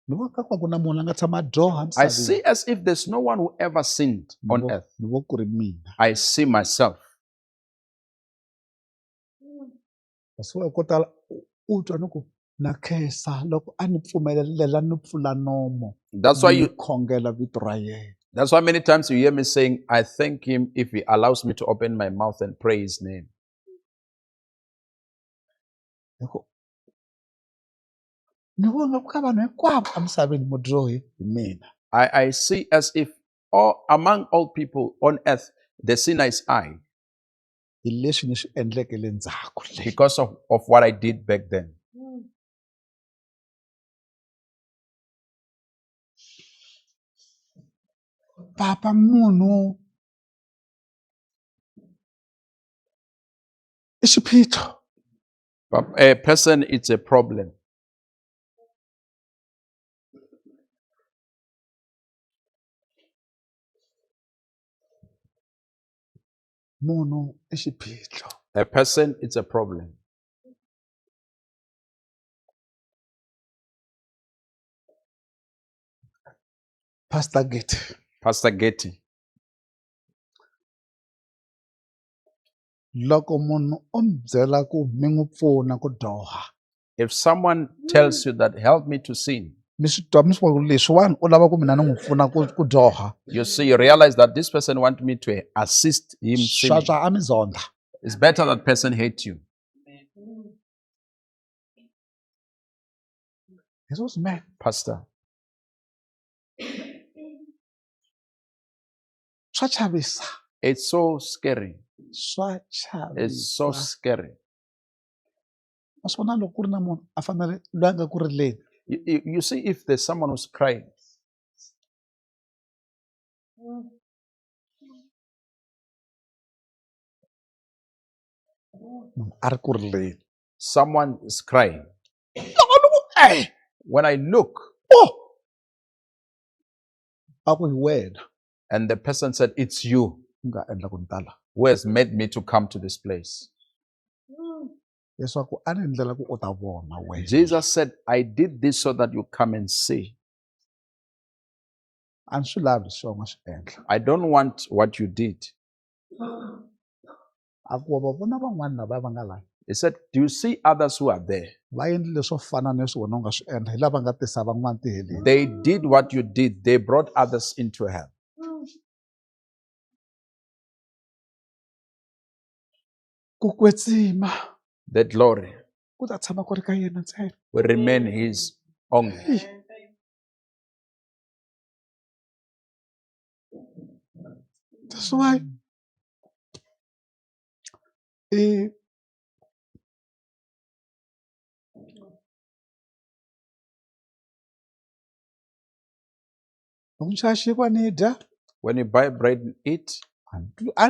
Ni vona ka ku na munhu a nga tshama a dyoha I emisaveni. see as if there's no one who ever sinned on earth. Ni vo ku ri mina. I see myself. Kasi ko tala u twa ni ku na khensa loko a ni pfumelela ni pfula nomo. That's why Ni you khongela vito ra yena. That's why many times you hear me saying, I thank him if he allows me to open my mouth and pray his name. Ni vona ka vanhu hinkwavo emisaveni mudyohi hi mina. I see as if among all people on earth, the sinner is I Hi leswi ni swi endleke le ndzhaku le. because of what I did back then. Papa munhu i xiphiqo. But a person, it's a problem. Munhu i xiphiqo. A person, it's a problem. Pastor Getty. Pastor Getty. Loko munhu o mi byela ku mi n'wi pfuna ku dyoha. If someone tells you that help me to sin, Mi swi twa mi swi vona ku leswiwani u lava ku mina ni n'wi pfuna ku dyoha. you realize that this person wants me to assist him sinning. Swa a mi zonda. It's better that person hate you. Jesus man. Pastor, Swa chavisa. it's so scary. Swa chavisa. It's so scary. Ma swi vona loko ku ri na munhu a fanele loyi a nga ku rileni. You see, if there's someone who's crying, Munhu a ri ku rileni. someone is crying. When I look, A ku hi wena and the person said, it's you u nga endla ku ni tala. who has made me to come to this place. Leswaku a ni endlela ku u ta vona wena. Jesus said, I did this so that you come and see. A ni swi lavi swona nga swi endla. I don't want what you did. A ku va vona van'wana lava va nga lavi. He said, do you see others who are there? Va endli leswo fana na leswi wena u nga swi endla. Hi lava nga tisa van'wana tiheleni. They did what you did. They brought others into hell. Ku kwetsima The glory ku ta tshama ku ri ka yena ntsena. will remain his only. That's why loko ni xava xinkwa ni dya. When you buy bread and eat, A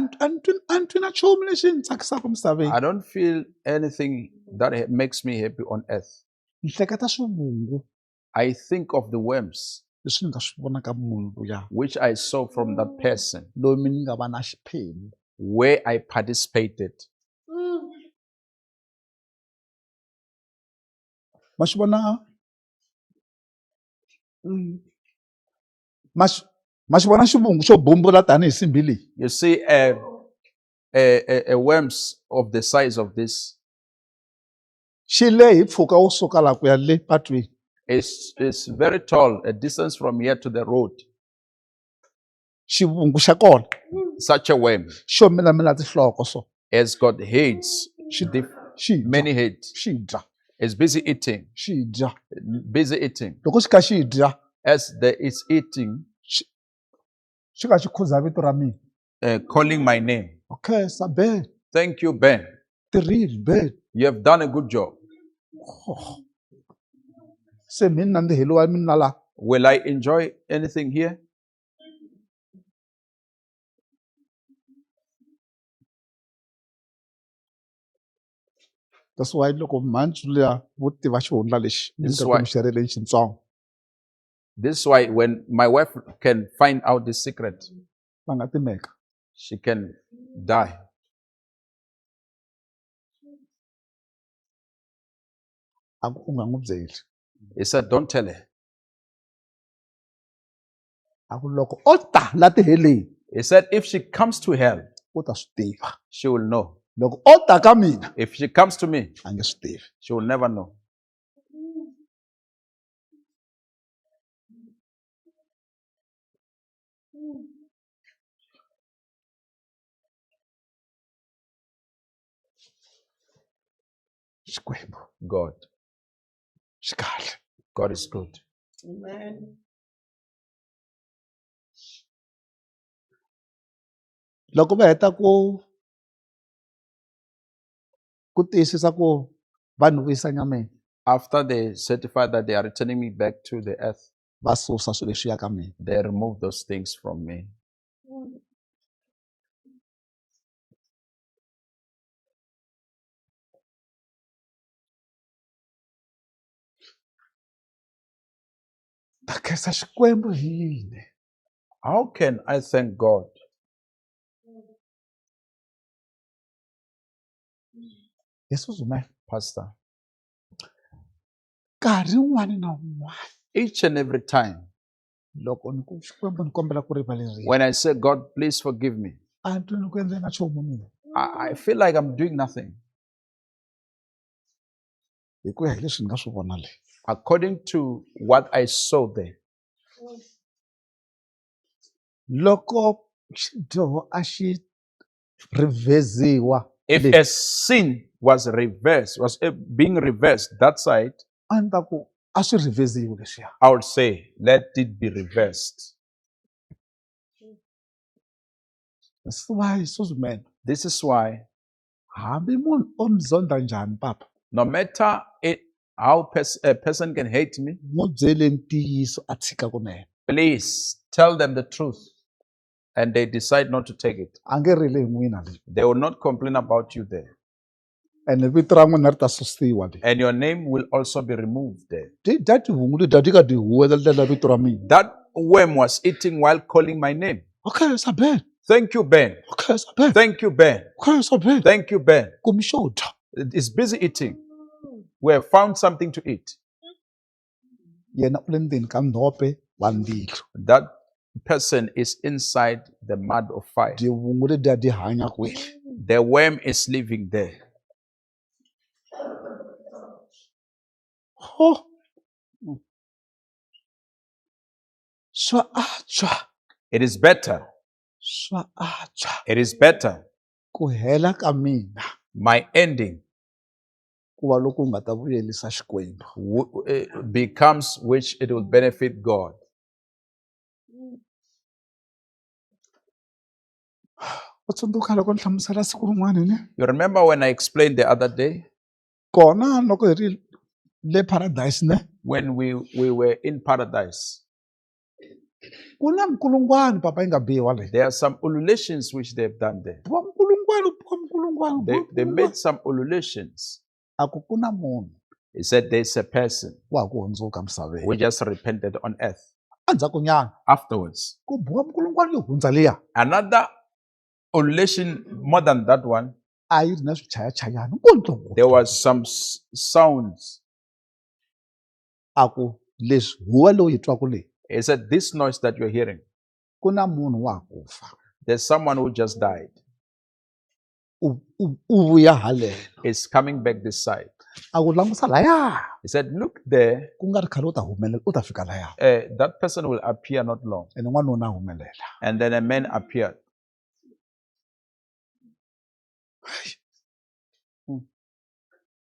ni twi na nchumu lexi ni tsakisaka emisaveni. I don't feel anything that makes me happy on earth. Ni hleketa swivungu I think of the worms leswi ni nga swi vona ka munhu luya which I saw from that person loyi mi nga va na xiphemu. where I participated. Ma swi vona ma swi vona xivungu xo bumbula tanihi nsimbi leyi. You see a worms of the size of this Xi le hi mpfhuka wo suka laha ku ya le patwini. is very tall, a distance from here to the road. Xivungu xa kona Such a worm xo milamila tinhloko so. has got heads, Xi many heads. xi dya. It's busy eating, Xi dya. busy eating. Loko xi kha xi dya As it's eating, xi kha xi khuza vito ra mina. calling my name. Okay, sa Ben. Thank you, Ben. Tirhile Ben. You have done a good job. Se mina ndi heliwa mina la. Will I enjoy anything here? That's why loko mhanju liya vo tiva xihundla lexi ni This is nga why- ku mi xereleni xitsongo This is why when my wife can find out this secret, va nga timeka. she can die. A ku u nga n'wi byeli. He said, don't tell her. A ku loko o ta la tiheleni He said, if she comes to hell, u ta swi tiva. she will know. Loko o ta ka mina If she comes to me, a nge swi tivi. she will never know. Xikwembu God. xi kahle. God is good. Amen. Loko va heta ku tiyisisa ku va ni vuyisa nyameni After they certify that they are returning me back to the earth, va susa swilo leswiya ka mina. they remove those things from me. Ta khensa Xikwembu hi yini? How can I thank God? Yesu Zume Pastor, nkarhi wun'wani na wun'wani each and every time loko ni ku Xikwembu ni kombela ku rivaleriwa when I say, God, please forgive me, a ni twi ni ku endleni na nchumu mina I feel like I'm doing nothing. hi ku ya hi leswi ni nga swi vona leyi. According to what I saw there, Loko xidyoho a xi rivheziwa if a sin was reversed, was being reversed that side, a ni ta ku a swi rivheziwi leswiya. I would say, let it be reversed. That's why Suzumela This is why, hambi munhu o mi zonda njhani papa no matter how a person can hate me, n'wi byeleni ntiyiso a tshika kunene. please tell them the truth. And they decide not to take it. A nge rili hi n'wina leyi. They will not complain about you there. Ene vito ra n'wina ri ta susiwa leyi. And your name will also be removed there. Ti dya tihungu letiya ti ka ti huwelela vito ra mina. That worm was eating while calling my name. Okay, sa Ben. Thank you, Ben. Okay, sa Ben. Thank you, Ben. Okay, sa Ben. Thank you, Ben. Kumi xo dya. It's busy eating. We have found something to eat. Yena u le ndzeni ka nhope wa ndilo. That person is inside the mud of fire. Tihungu letiya ti hanya kwele. The worm is living there. Oh. Swa antswa. It is better. Swa antswa. It is better. Ku hela ka mina My ending ku va loku nga ta vuyerisa Xikwembu. becomes which it will benefit God. U tsundzuka loko ni hlamusela siku rin'wana ne? You remember when I explained the other day Kona loko hi ri le paradise ne? when we were in paradise? Ku na minkulungwana papa yi nga biwa leyi. There are some ululations which they've done there. Buwa minkulungwana, buwa minkulungwana. They made some ululations. A ku ku na munhu He said there's a person wa ku hundzuka misaveni. who just repented on earth. Endzhaku nyana Afterwards, ku buwa minkulungwana yo hundza liya another ululation more than that one, a yi ri na swichayachayani nkontsongo. there was some sounds. A ku leswi huwa lowu yi twaku leyi He said this noise that you're hearing, ku na munhu wa ku fa. there's someone who just died. U vuya haleno. Is coming back this side. A ku langusa laya He said, look there, ku nga ri khale u ta humelela u ta fika laya. that person will appear not long. Ene n'wanuna a humelela. And then a man appeared.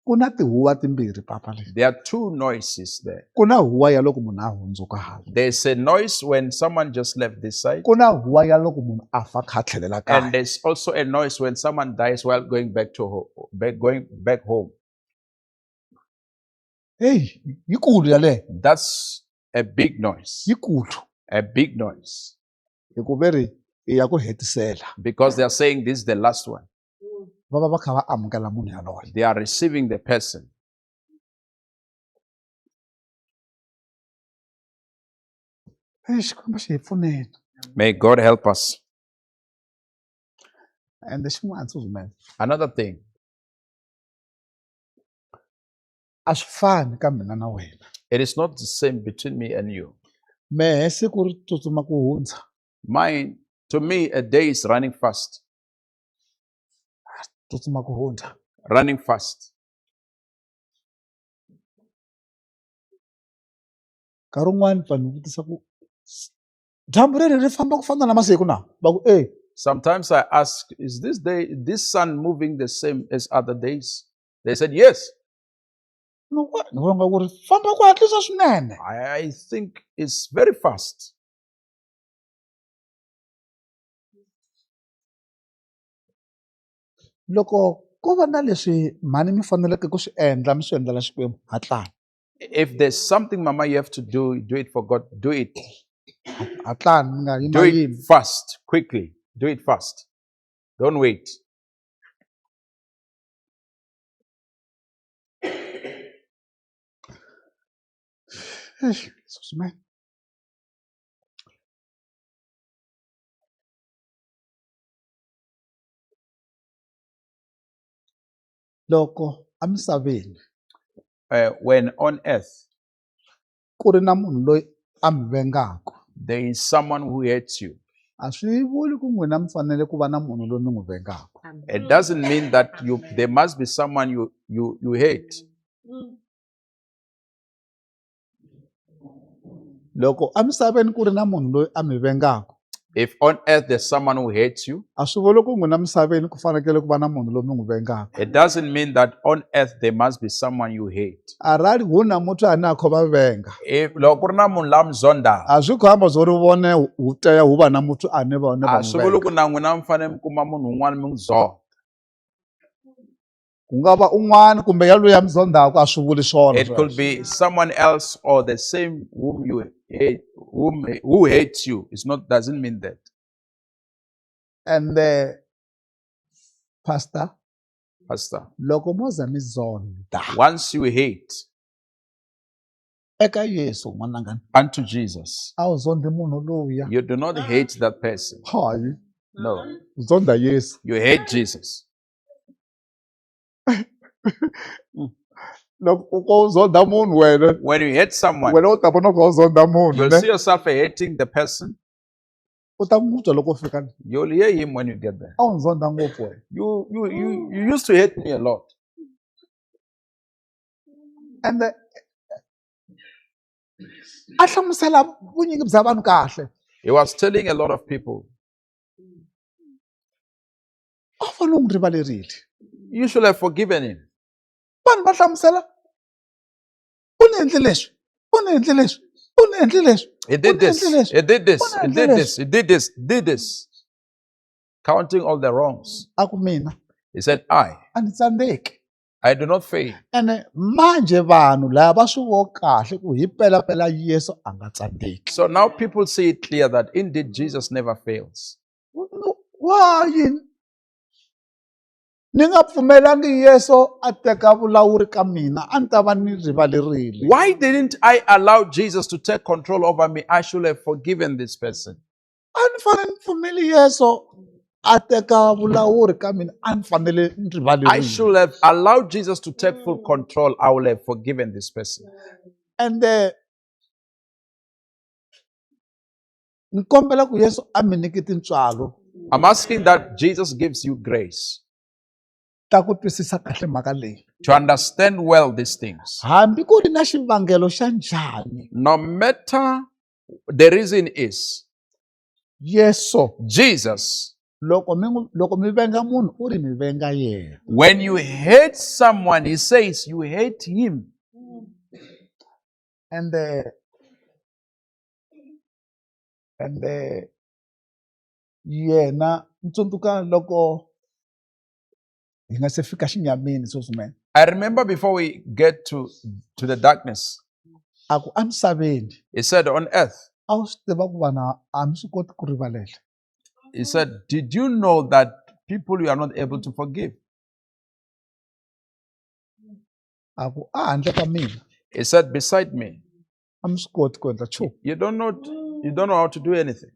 Ku na tihuwa timbirhi papa leyi. There are two noises there. Ku na huwa ya loko munhu a hundzuka hala. There's a noise when someone just left this side. Ku na huwa ya loko munhu a fa kha a tlhelela And kaya. there's also a noise when someone dies while going back to going back home. Hey, yikulu yaleyo. That's a big noise. Yikulu. A big noise. Hi ku ve ri i ya ku hetisela. Because they are saying this is the last one. va va va kha va amukela munhu yaloye. They are receiving the person. Xikwembu xi hi pfuneni. May God help us. Ende xin'wana Suzumela, Another thing, a swi fani ka mina na wena. it is not the same between me and you. Mehe siku ri tsutsuma ku hundza. To me, a day is running fast. Tsutsuma ku hundza. Running fast. Nkarhi wun'wani va ni vutisa ku dyambu reri ri famba ku fana na masiku na? Va ku Sometimes I ask, is this sun moving the same as other days? They said, yes. ni vona ku ri famba ku hatlisa swinene. I think it's very fast. Loko ko va na leswi mhani mi faneleke ku swi endla mi swi endlela Xikwembu hatlani. If there's something, Mama, you have to do it for God. Do it. Hatlani mi nga Do yimayimi. it fast, quickly. Do it fast. Don't wait. Suzumela. Loko emisaveni When on earth ku ri na munhu loyi a mi vengaka, there is someone who hates you, a swi vuli ku n'wina mi fanele ku va na munhu loyi mi n'wi vengaka. it doesn't mean that there must be someone you hate. Loko emisaveni ku ri na munhu loyi a mi vengaka, If on earth there's someone who hates you, a swi vuli ku n'wina misaveni ku fanekele ku va na munhu loyi mi n'wi vengaka. it doesn't mean that on earth there must be someone you hate. Arali hu na muthu ane a kho va venga, If loko ku ri na munhu la mi zonda, a swi khomba byo ri vone hu tea hu va na muthu ane vone va a n'wi swi vuli venga. ku na n'wina mi fanele mi kuma munhu un'wana mi n'wi zoha. Ku nga va un'wana kumbe yaloye a mi zondaku a swi vuli swona. It could be someone else or the same whom you hate, who hates you. Doesn't mean that. And Pastor, loko mo za mi zonda Once you hate eka Yesu n'wanangani, unto Jesus, a wu zondi munhu loya. you do not hate that person. Hayi, No, u zonda Yesu. you hate Jesus. Loko u zonda munhu wena, When you hate someone, wena u ta vona ku u zonda munhu you'll ne? see yourself hating the person. U ta n'wi twa loko u fika. You'll hear him when you get there. A wu ni zonda ngopfu wena. You used to hate me a lot. And a hlamusela vunyingi bya vanhu kahle. He was telling a lot of people, A fanele u n'wi rivalerile. you should have forgiven him. Vanhu va hlamusela, u ni endle leswi, u ni endle leswi, u ni endle leswi. He did this, he did this, he did this, he did this, did this. Counting all the wrongs. A ku mina He said, I a ni tsandzeki. do not fail. Ene manje vanhu lava va swi vo kahle ku hi pela Yesu a nga tsandzeki. So now people see it clear that indeed Jesus never fails. Why? Ni nga pfumelangi Yesu a teka vulawuri ka mina a ni ta va ni rivalerile. Why didn't I allow Jesus to take control over me? I should have forgiven this person. A ni fanele ni pfumeli Yesu a teka vulawuri ka mina a ni fanele ni I rivalerile. should have allowed Jesus to take full control. I will have forgiven this person. And ni kombela ku Yesu a mi nyiki tintswalo I'm asking that Jesus gives you grace ta ku twisisa kahle mhaka leyi. to understand well these things. Hambi ku ri na xivangelo xa njhani, No matter the reason is, Yesu Jesus, loko mi venga munhu u ri mi venga yena. when you hate someone, he says you hate him. And yena ntsundzuka loko hi nga se fika xinyamini Suzumela, I remember before we get to the darkness, a ku emisaveni he said on earth, a wu swi tiva ku vana a mi swi koti ku rivalela. he said, did you know that people you are not able to forgive? a ku a handle ka mina He said, beside me, a mi swi koti ku endla nchumu. you don't know how to do anything.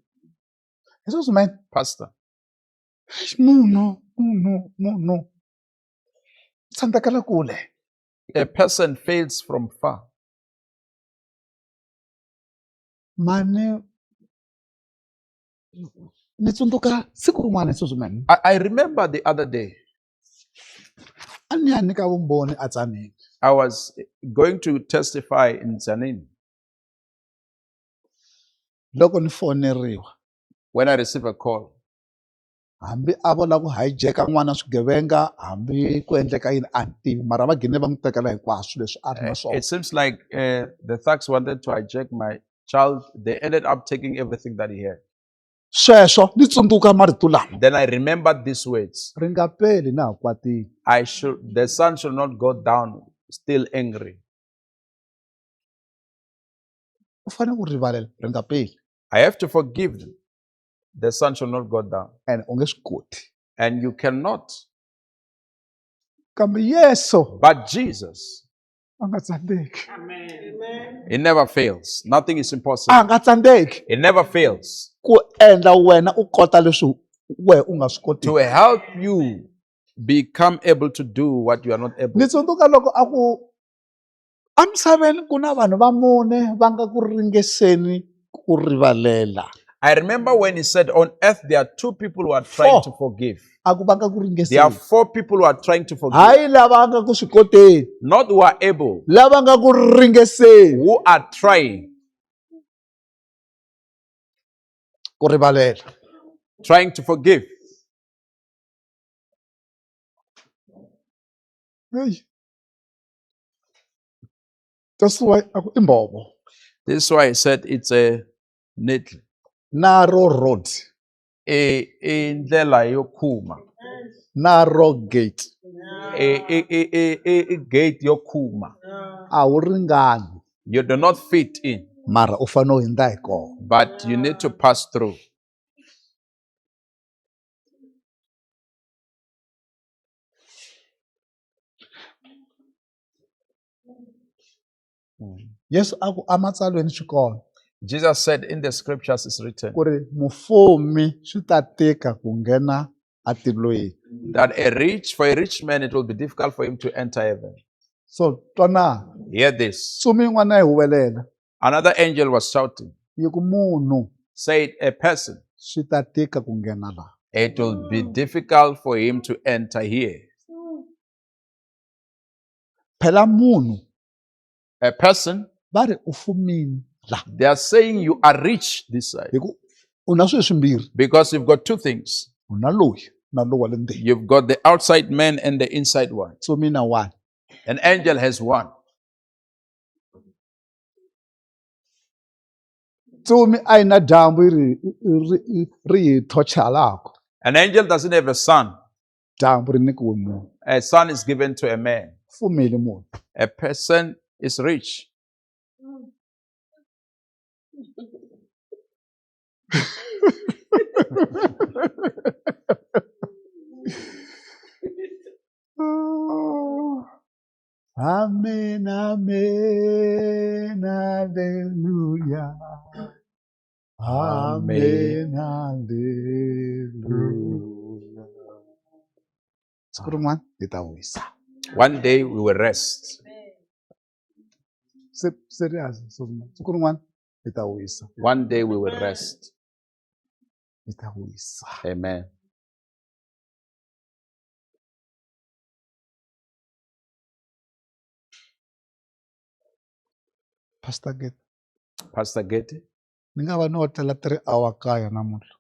Hi sweswo man, Pastor, munhu tsandzekela kule. a person fails from far. Mane ni tsundzuka siku rin'wana hi sweswo man, I remember the other day, a ni ya nyika vumbhoni a Tzaneen. I was going to testify in Zanin Loko ni foneriwa when I received a call. hambi a vola ku hijacka n'wana swigevenga hambi ku endleka yini a ni tivi mara va gine va n'wi tekela hinkwaswo leswi a ri na swona. It seems like the thugs wanted to hijack my child. They ended up taking everything that he had. Sweswo ni tsundzuka marito lama. Then I remembered these words. Ri nga peli na ha kwatile. The sun should not go down still angry. U fanele ku rivalela ri nga peli. I have to forgive them. The sun shall not go down. And u nge swi koti. And you cannot. Kambe Yesu But Jesus, a nga tsandzeki. He never fails. Nothing is impossible. A nga tsandzeki It never fails. ku endla wena u kota leswi we u nga swi kotiki. To help you become able to do what you are not able Ni to. tsundzuka loko a ku emisaveni ku na vanhu va mune va nga ku ringeseni ku rivalela. I remember when He said, on earth there are 2 people who are trying to forgive. A ku va nga ku There are ringeseni. 4 people who are trying to forgive. Hayi lava nga ku swi koteni. Not who are able, Lava nga ku ringeseni who are trying. ku rivalela. Trying to forgive. Hey. That's why aku imbobo. This is why He said it's a needle. Narrow road, Indlela yokhuma. narrow gate. Gate yokhuma. A wu ringani You do not fit in, mara u fanele u hundza hi kona. but you need to pass through. Yesu aku amatsalweni xikolo Jesus said in the scriptures it's written ku ri mufumi swi ta tika ku nghena atilweni. that for a rich man it will be difficult for him to enter heaven. So twana Hear this. tsumi yin'wana yi huwelela Another angel was shouting, yi ku munhu said a person, swi ta tika ku nghena laha. it will be difficult for him to enter here. Phela munhu A person, va ri u fumini laha they are saying you are rich this side hi ku u na swilo swimbirhi, because you've got 2 things. u na loyi na lowu wa le ndzeni. You've got the outside man and the inside one. Tsumi na one. An angel has one. Tsumi a yi na dyambu ri hi thochalaka. An angel doesn't have a son. Dyambu ri nyikiwe munhu. A son is given to a man. Fumile munhu. A person is rich. Amen, amen, hallelujah. Amen, hallelujah. Siku rin'wana hi ta wisa. One day we will rest. Serious. Siku rin'wana hi ta wisa. One day we will rest. Hi ta wisa. Amen. Pastor Getty, Ni nga va ni hotela 3 hour kaya namuntlha.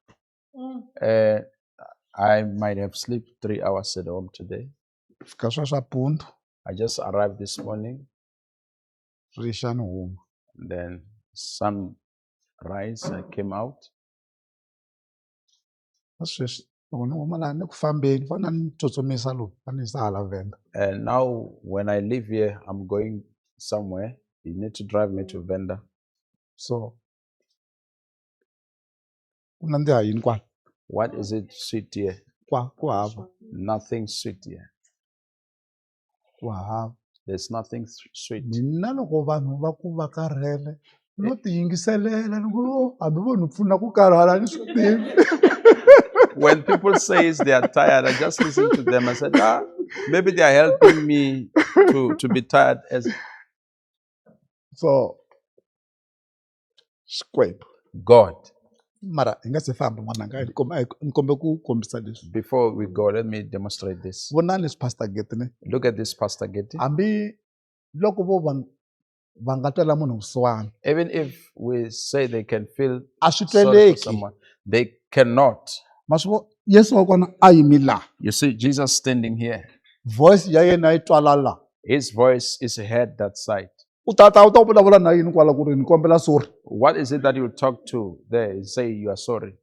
I might have slept 3 hours at home today. Fika sweswi apundu I just arrived this morning. rixa ni huma. Then sunrise, I came out. A sweswi loko ni huma laha ni ku fambeni fana ni tsutsumisa lowu a ni yisa hala Venda. And now when I leave here, I'm going somewhere. You need to drive me to Venda. So ku nandziha yini kwala? What is it sweet here? Ku hava. Nothing sweet here. Ku hava. there's nothing sweet. Mina loko vanhu va ku va karhele no tiyingiselela ni ku hambi vo ni pfuna ku karhala ni swi tivi. When people say they are tired, I just listen to them. I said, maybe they are helping me to be tired. As So Xikwembu. God. Mara hi nga se famba n'wananga ni kombe ku kombisa leswi. Before we go, let me demonstrate this. Vonani leswi Pastor Getty ne. Look at this, Pastor Getty. Hambi loko vo va nga twela munhu vusiwana. Even if we say they can feel A swi sorry for tweleki. someone, they cannot. Maswo Yesu wa kona a yimi la. You see Jesus standing here. Voice ya yena yi twala la. His voice is heard that side. U ta vulavula na yini kwala ku ri ni kombela sorry. What is it that you talk to there? You say you are sorry.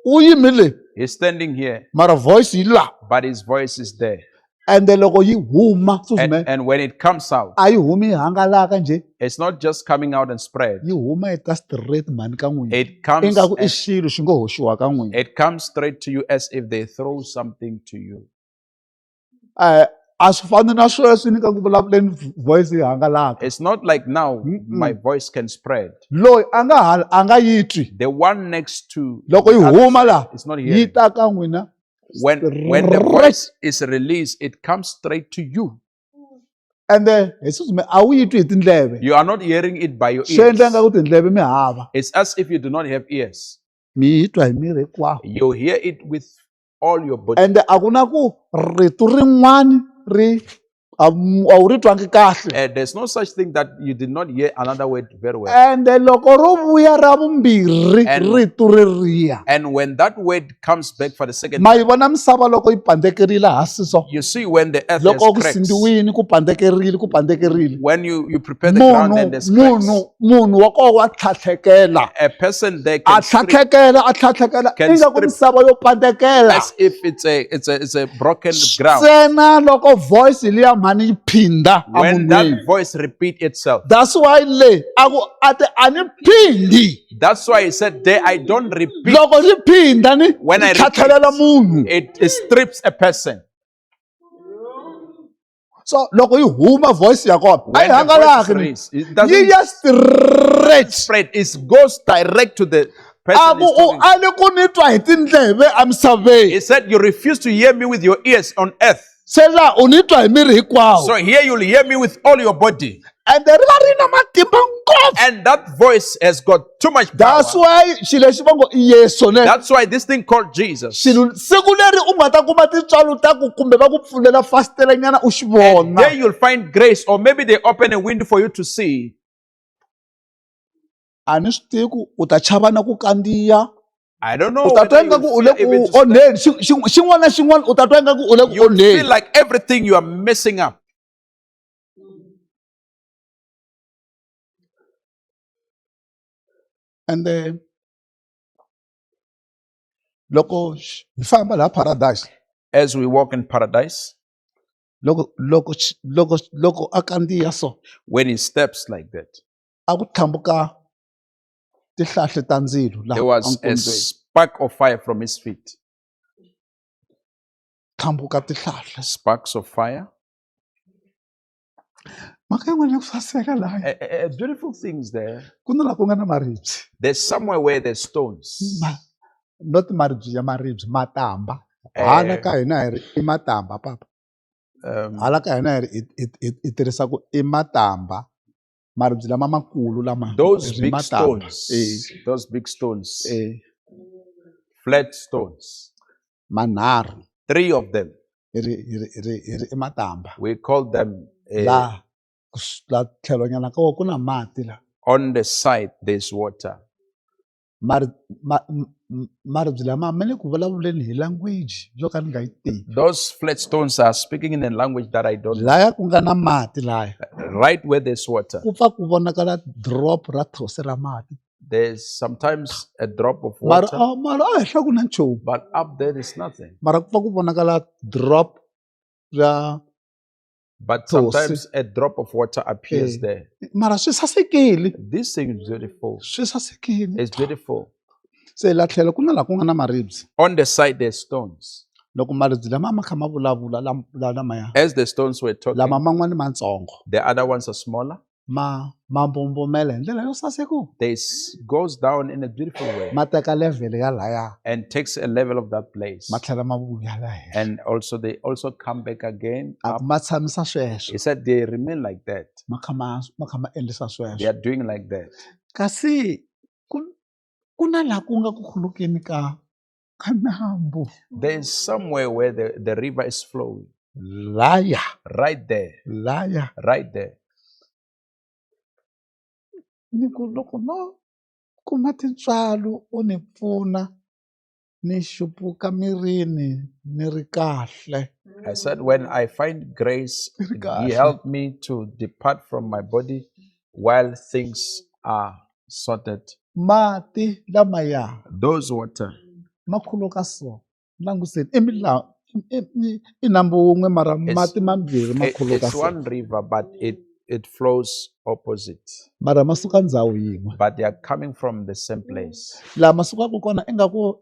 U yimile. He's standing here, Mara voice yi la. but his voice is there. And loko yi huma And when it comes out, a yi humi hangalaka nje. it's not just coming out and spread. Yi huma eka straight mani ka n'wina. It comes, Ingaku I xilo xi ngo hoxiwa ka n'wina. it comes straight to you as if they throw something to you. A swi fani na sweswi ni ka ku vulavuleni voice yi hangalaka. It's not like now my voice can spread. Loyi a nga yi twi. The one next to Loko yi huma la it's not yi here. ta ka n'wina. When the voice is released, it comes straight to you. And Jesus me a wu yi twi hi tindleve. You are not hearing it by your Swi endla ears. nga ku tindleve mi hava. It's as if you do not have ears. Mi yi twa hi miri hinkwawo. You hear it with all your body. And a ku na ku rito rin'wani ri a wu ri twangi kahle. There's no such thing that you did not hear another word very well. And loko ro vuya ra vumbirhi rito reriya. And when that word comes back for the second Ma time, yi vona misava loko yi pandekerile hansi so. you see when the earth Loko ku has cracks. sindiwini ku pandekerile. When you prepare the ground and there's cracks, Munhu wa koho wa tlhatlhekela. a person there A can strip tlhatlhekela can ingaku strip misava yo pandekela. as if it's a broken ground. Ntsena loko voice liya mhani yi phinda When that voice repeat itself. That's why le ate ani phindi. That's why he said there, I don't repeat. Loko ri phinda ni When I tlhatlhelela munhu. it strips a person. So loko yi huma voice ya kona a When yi the voice is hangalaki ni. raised, it Yi doesn't ya straight. spread. It goes direct to the person. Aku he's talking to. ale ku ni twa hi tindleve emisaveni. He said, you refuse to hear me with your ears on earth. Se la u ni twa hi miri hinkwawo. So here you'll hear me with all your body. And ri va ri na matimba ngopfu. And that voice has got too much power. That's why xilo lexi va ngo i Yesu ne. That's why this thing called Jesus. Xilo siku leri u nga ta kuma tintswalo ta ku kumbe va ku pfulela fasitere nyana u xi And vona. there you'll find grace, or maybe they open a window for you to see. A ni swi tivi ku u ta chava na ku kandziya. I don't know. U ta twa whether ingaku u you le feel able ku to stand. onheni xin'wana na xin'wana u ta twa ingaku u le ku You feel onheni. like everything you are messing up. And loko hi famba laha paradise. As we walk in paradise, Loko a kandziya so. when he steps like that, A ku tlhambuka tihlahle ta ndzilo there laha was a enkondzweni. spark of fire from his feet. Tlhambuka tihlahle. Sparks of fire. Mhaka yin'wana ya ku saseka laha. Beautiful things there. Ku na laha ku nga na maribye. There's somewhere where there's stones. Not maribye ya maribye, matamba. Hala ka hina hi ri I matamba papa. Hala ka hina hi ri I tirhisa ku I matamba. Maribye lama makulu lama. Those hi big matamba. stones. Those big stones. Eh, Flat stones. manharhu. 3 of them. Hi ri I matamba. We call them La tlhelo nyana ka wona ku na mati la. on the side there's water. Maribye lama ma le ku vulavuleni hi language yo ka ni nga yi tivi. Those flat stones are speaking in a language that I don't know. Laya ku nga na mati laya. Right where there's water, Ku pfa ku vonakala drop ra those ra mati. there's sometimes a drop of Mara water, a henhla ku na nchumu. but up there is nothing. Mara ku pfa ku vonakala drop ra. But Those. sometimes a drop of water appears there. Mara swi sasekile. This thing is beautiful. Swi sasekile. It's beautiful. Se la tlhelo ku na laha ku nga na maribye. On the side there's stones. loko maribye lama ma kha ma vulavula lamaya As the stones were talking, lama man'wani matsongo the other ones are smaller. ma mbombomela hi ndlela yo saseka Goes down in a beautiful way ma teka level ya laya and takes a level of that place. ma tlhela ma vuya la henhla And also they also come back again a up. ku ma tshamisa sweswo He said they remain like that. ma kha ma endlisa They sweswo are doing like that. kasi ku na laha ku nga ku khulukeni ka nambu There is somewhere where the river is flowing. laya Right there. laya Right there. ni ku loko no kuma tintswalo u ni pfuna ni xupuka mirini ni ri kahle I said, when I find grace, He helped me to depart from my body while things are sorted. mati lamaya Those water, ma khuluka so languseni i nambu wun'we mara mati mambirhi ma khuluka it's so one river, but it flows opposite. mara ma suka ndhawu yin'we But they are coming from the same place. laha ma sukaka kona ingaku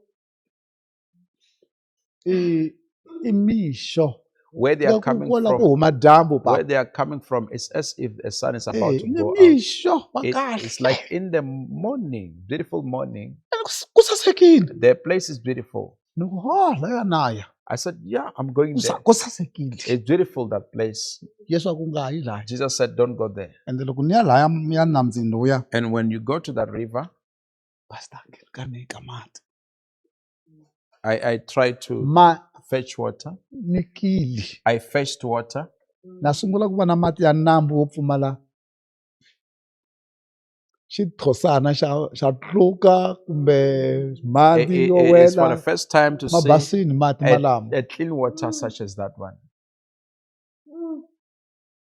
i mixo Where they are coming kola ku from, huma dyambu where they are coming from, it's as if the sun is about to ni go out. mixo wa It's like in the morning, beautiful morning. ku sasekile The place is beautiful. ni ku hola ya naya I said, yeah, I'm going there. ku sasekile It's beautiful, that place. yesu a ku nga yi laya Jesus said, don't go there. ende loko ni ya laya ya nambyini lowuya And when you go to that river, pastor ka nyika mati I tried to ma fetch water. nikili I fetched water. na sungula ku va na mati ya nambu wo pfumala xithosana xa tluka kumbe mati yo It's for the wela first time to see mabasini mati malamo a clean water such as that one.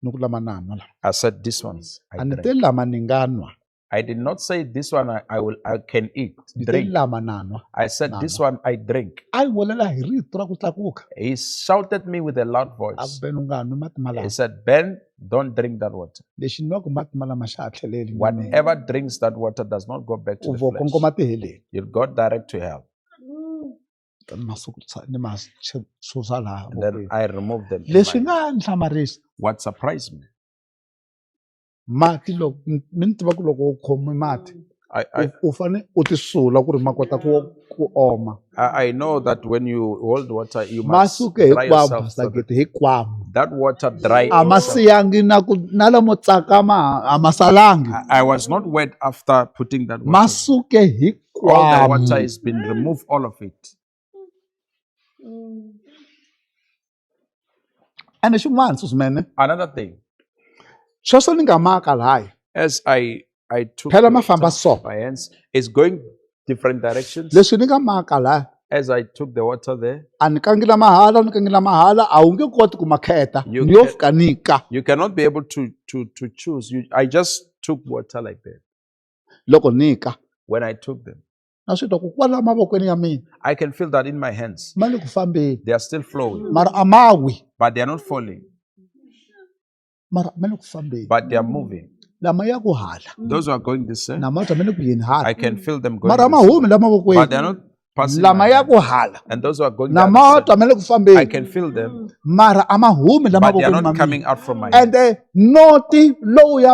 ni ku lama na nwa I said, this ones I a ni te drink. lama ni nga nwa I did not say this one I can eat, ni te drink. lama na nwa I said, this one I drink. a yi volela hi rito ra ku tlakuka He shouted me with a loud a ku voice. beni u nga nwi mati He malamo said, Ben, don't drink that water. lexi nwaku mati malama xa ha tlheleli Whatever drinks that water does not go back to u the vo flesh. kongoma tiheleni You'll go direct to hell. ni ma susa laha And then I removed them. in leswi my- nga ni hlamarisa What surprised me, mati loko mi ni tiva ku loko u khomi mati I u fane u ti sula ku ri ma kota ku oma I know that when you hold water, you ma must suke dry hinkwavo yourself. So that, sagete hinkwavo that water dry a ma itself. siyangi na lamo tsakama a ma salangi I was not wet after putting that ma water. suke All the water hinkwavo has been removed, all of it. ene xin'wana swinene Another thing, sweswo ni nga maka lahaya as I took phela the ma famba water so my hands, it's going different directions. leswi ni nga maka lahaya As I took the water there, a ni kangila mahala a wu nge koti ku ma kheta You ni yo can- fika ni ka you cannot be able to choose. I just took water like that. loko ni ka When I took them, na swi twa ku kwala mavokweni ya mina I can feel that in my hands. ma le ku fambeni They are still flowing, mara a mawi but they are not falling, mara ma le ku fambeni but they are moving. lama ya ku hala Those who are going this way, na ma twa ma le ku yeni hala I can feel them going mara ma this way, humi la but they mavokweni are not passing lama my ya hand. ku hala And those who are going na the ma other twa ma side, le ku I fambeni can feel them, mara a ma humi la but they are mavokweni ma not coming mina out from my and hands. noti lowuya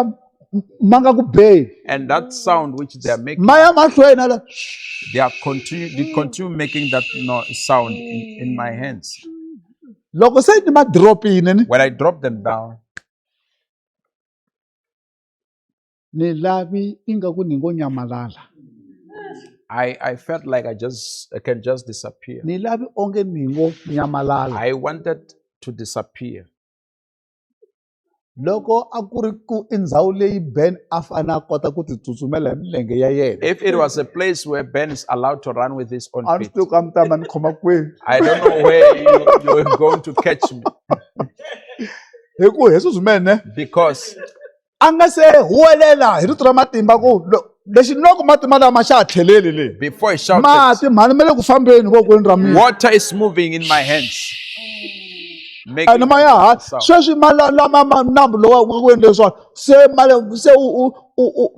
ma nga ku beni And that sound which they are making, ma ya mahlweni ala they continue making that sound in my hands. loko se ni ma dropini ni When I drop them down, ni lavi ingaku ni ngo nyamalala I felt like I can just disappear. ni lavi onge ni ngo nyamalala I wanted to disappear. loko a ku ri ku i ndhawu leyi Ben a fane a kota ku ti tsutsumela hi milenge ya yena If it was a place where Ben is allowed to run with his own a ni feet, swi tivi ku a mi ta ma ni khoma kwini I don't know where you were going to catch me, hi ku heswi swimene because a nga se huwelela hi rito ra matimba ku lexi ni loko matimba lama xa ha tlheleli leyi before he shouted, mati mhani ma le ku fambeni vokweni ra mina water is moving in my hands, making ene ma ya ha sound. sweswi nambu lowa ku endle swona se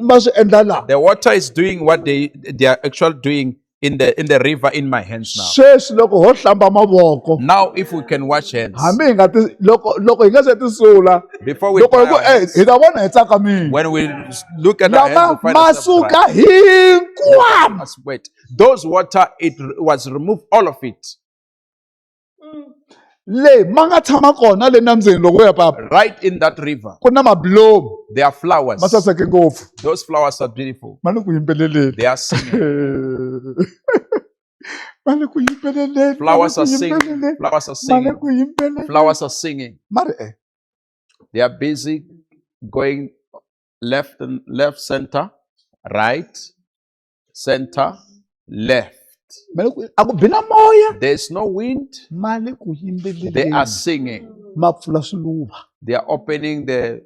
ma swi endla laha The water is doing what they are actually doing in the river in my hands now. Sweswi loko ho hlamba mavoko. Now, if we can wash hands, Hambi hi nga ti loko hi nga se ti sula. before we Loko dry hi ku our hands, hi ta vona hi tsaka mina. when we look at our hands, Lama we find ourselves masuka dry. hinkwavo. As wet. Those water, it was removed, all of it. Le ma nga tshama kona le nambyeni loko ya papa. Right in that river, Ku na mabulomu. there are flowers. Ma saseke ngopfu. Those flowers are beautiful. Ma le ku yimbeleleni. They are singing. Ma le ku yimbeleleni. Flowers are singing. Flowers are Ma le singing. ku yimbeleleni. Flowers are singing. Mari They are busy going left and left, center, right, center, left. aku bina moya. There's no wind. Ma le ku yimbeleleni. They are singing. Ma pfula swiluva. They are opening the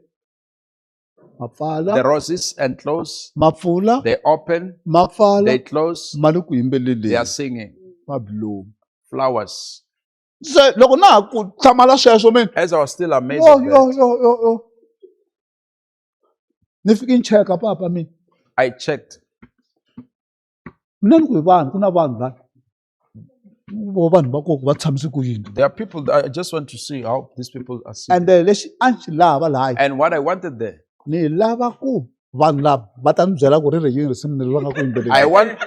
Mapfala. roses and close. Ma pfula. They open, Mapfala. they close. Ma le ku yimbeleleni. They are singing. Mabulomu. Flowers. Se loko na ku hlamala sweswo mina. As I was still amazed Yo at that, yo. Ni fike ni cheka papa mina. I checked. Mina ni ku hi vanhu ku na vanhu la. Vo vanhu va koko va tshamise ku yini. There are people that I just want to see how these people are singing. And lexi a ni xi lava lahaya. And what I wanted there, Ni lava ku vanhu lava va ta ni byela ku ri ri yini risimu leri va nga ku yimbeleleni.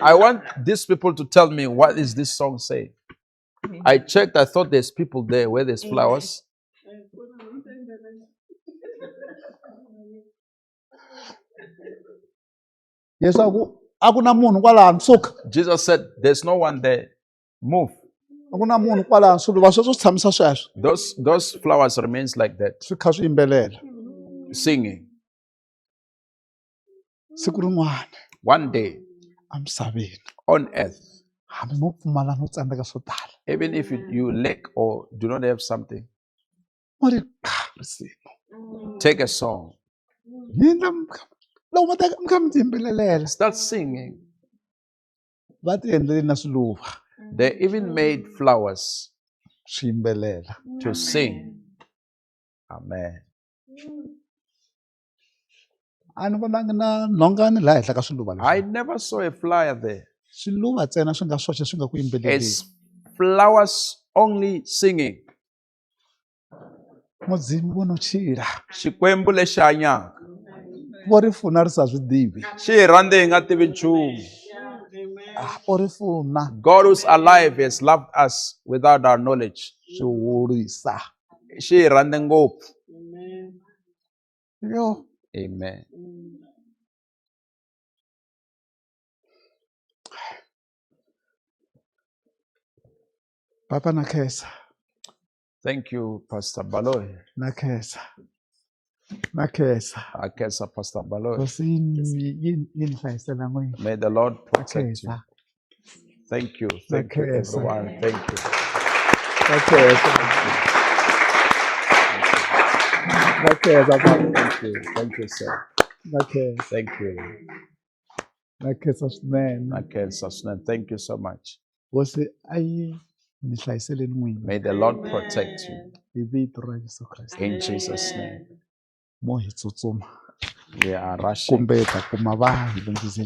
I want these people to tell me what is this song saying. I checked, I thought there's people there where there's flowers. Yes, aku na munhu kwalano suka. Jesus said, there's no one there. Move. Aku na munhu kwalano swiluva sweswo swi tshamisa sweswo. Those flowers remains like that, Swi kha swi yimbelela. singing. Siku rin'wana One day emisaveni on earth, hambi mo pfumala no tsandzeka swo tala. even if you lack or do not have something, Mo ri risimu. take a song. Hina loko va ta mi kha mi ti yimbelelela. Start singing. Va ti endlele na swiluva. They even made flowers Swi yimbelela. to sing. Amen. A ni vonangi na nhongani laha henhla ka swiluva I leswi. never saw a flyer there. Swiluva ntsena swi nga swoxe swi nga ku yimbeleleni. It's flowers only singing. Mudzimu vo no chila. Xikwembu lexi hanyaka. Vo ri funa ri sa swi tivi. Xi hi rhandze hi nga tivi nchumu. Vo ri funa. God who's alive has loved us without our knowledge. Swi horisa. Xi hi rhandze ngopfu. Yo. Amen. Papa na khensa. Thank you, Pastor Baloy. Na khensa. Na khensa. I guess Pastor Baloy. Nkosi yi ni hlayisela n'wina. May the Lord Na protect you. khensa. Thank you. Thank you, Okay, everyone. Thank you. Na khensa. Na khensa papa. Thank you. Thank you, sir. Na khensa. Thank you. Na khensa swinene. Okay, Sasnan. Thank you so much. Nkosi a yi ni hlayisele n'wina. May the Lord protect you. Hi vito ra Yesu Kreste. In Jesus' name. Mo hi tsutsuma. We are rushing. Kumbe ta kuma vanhu va ndzi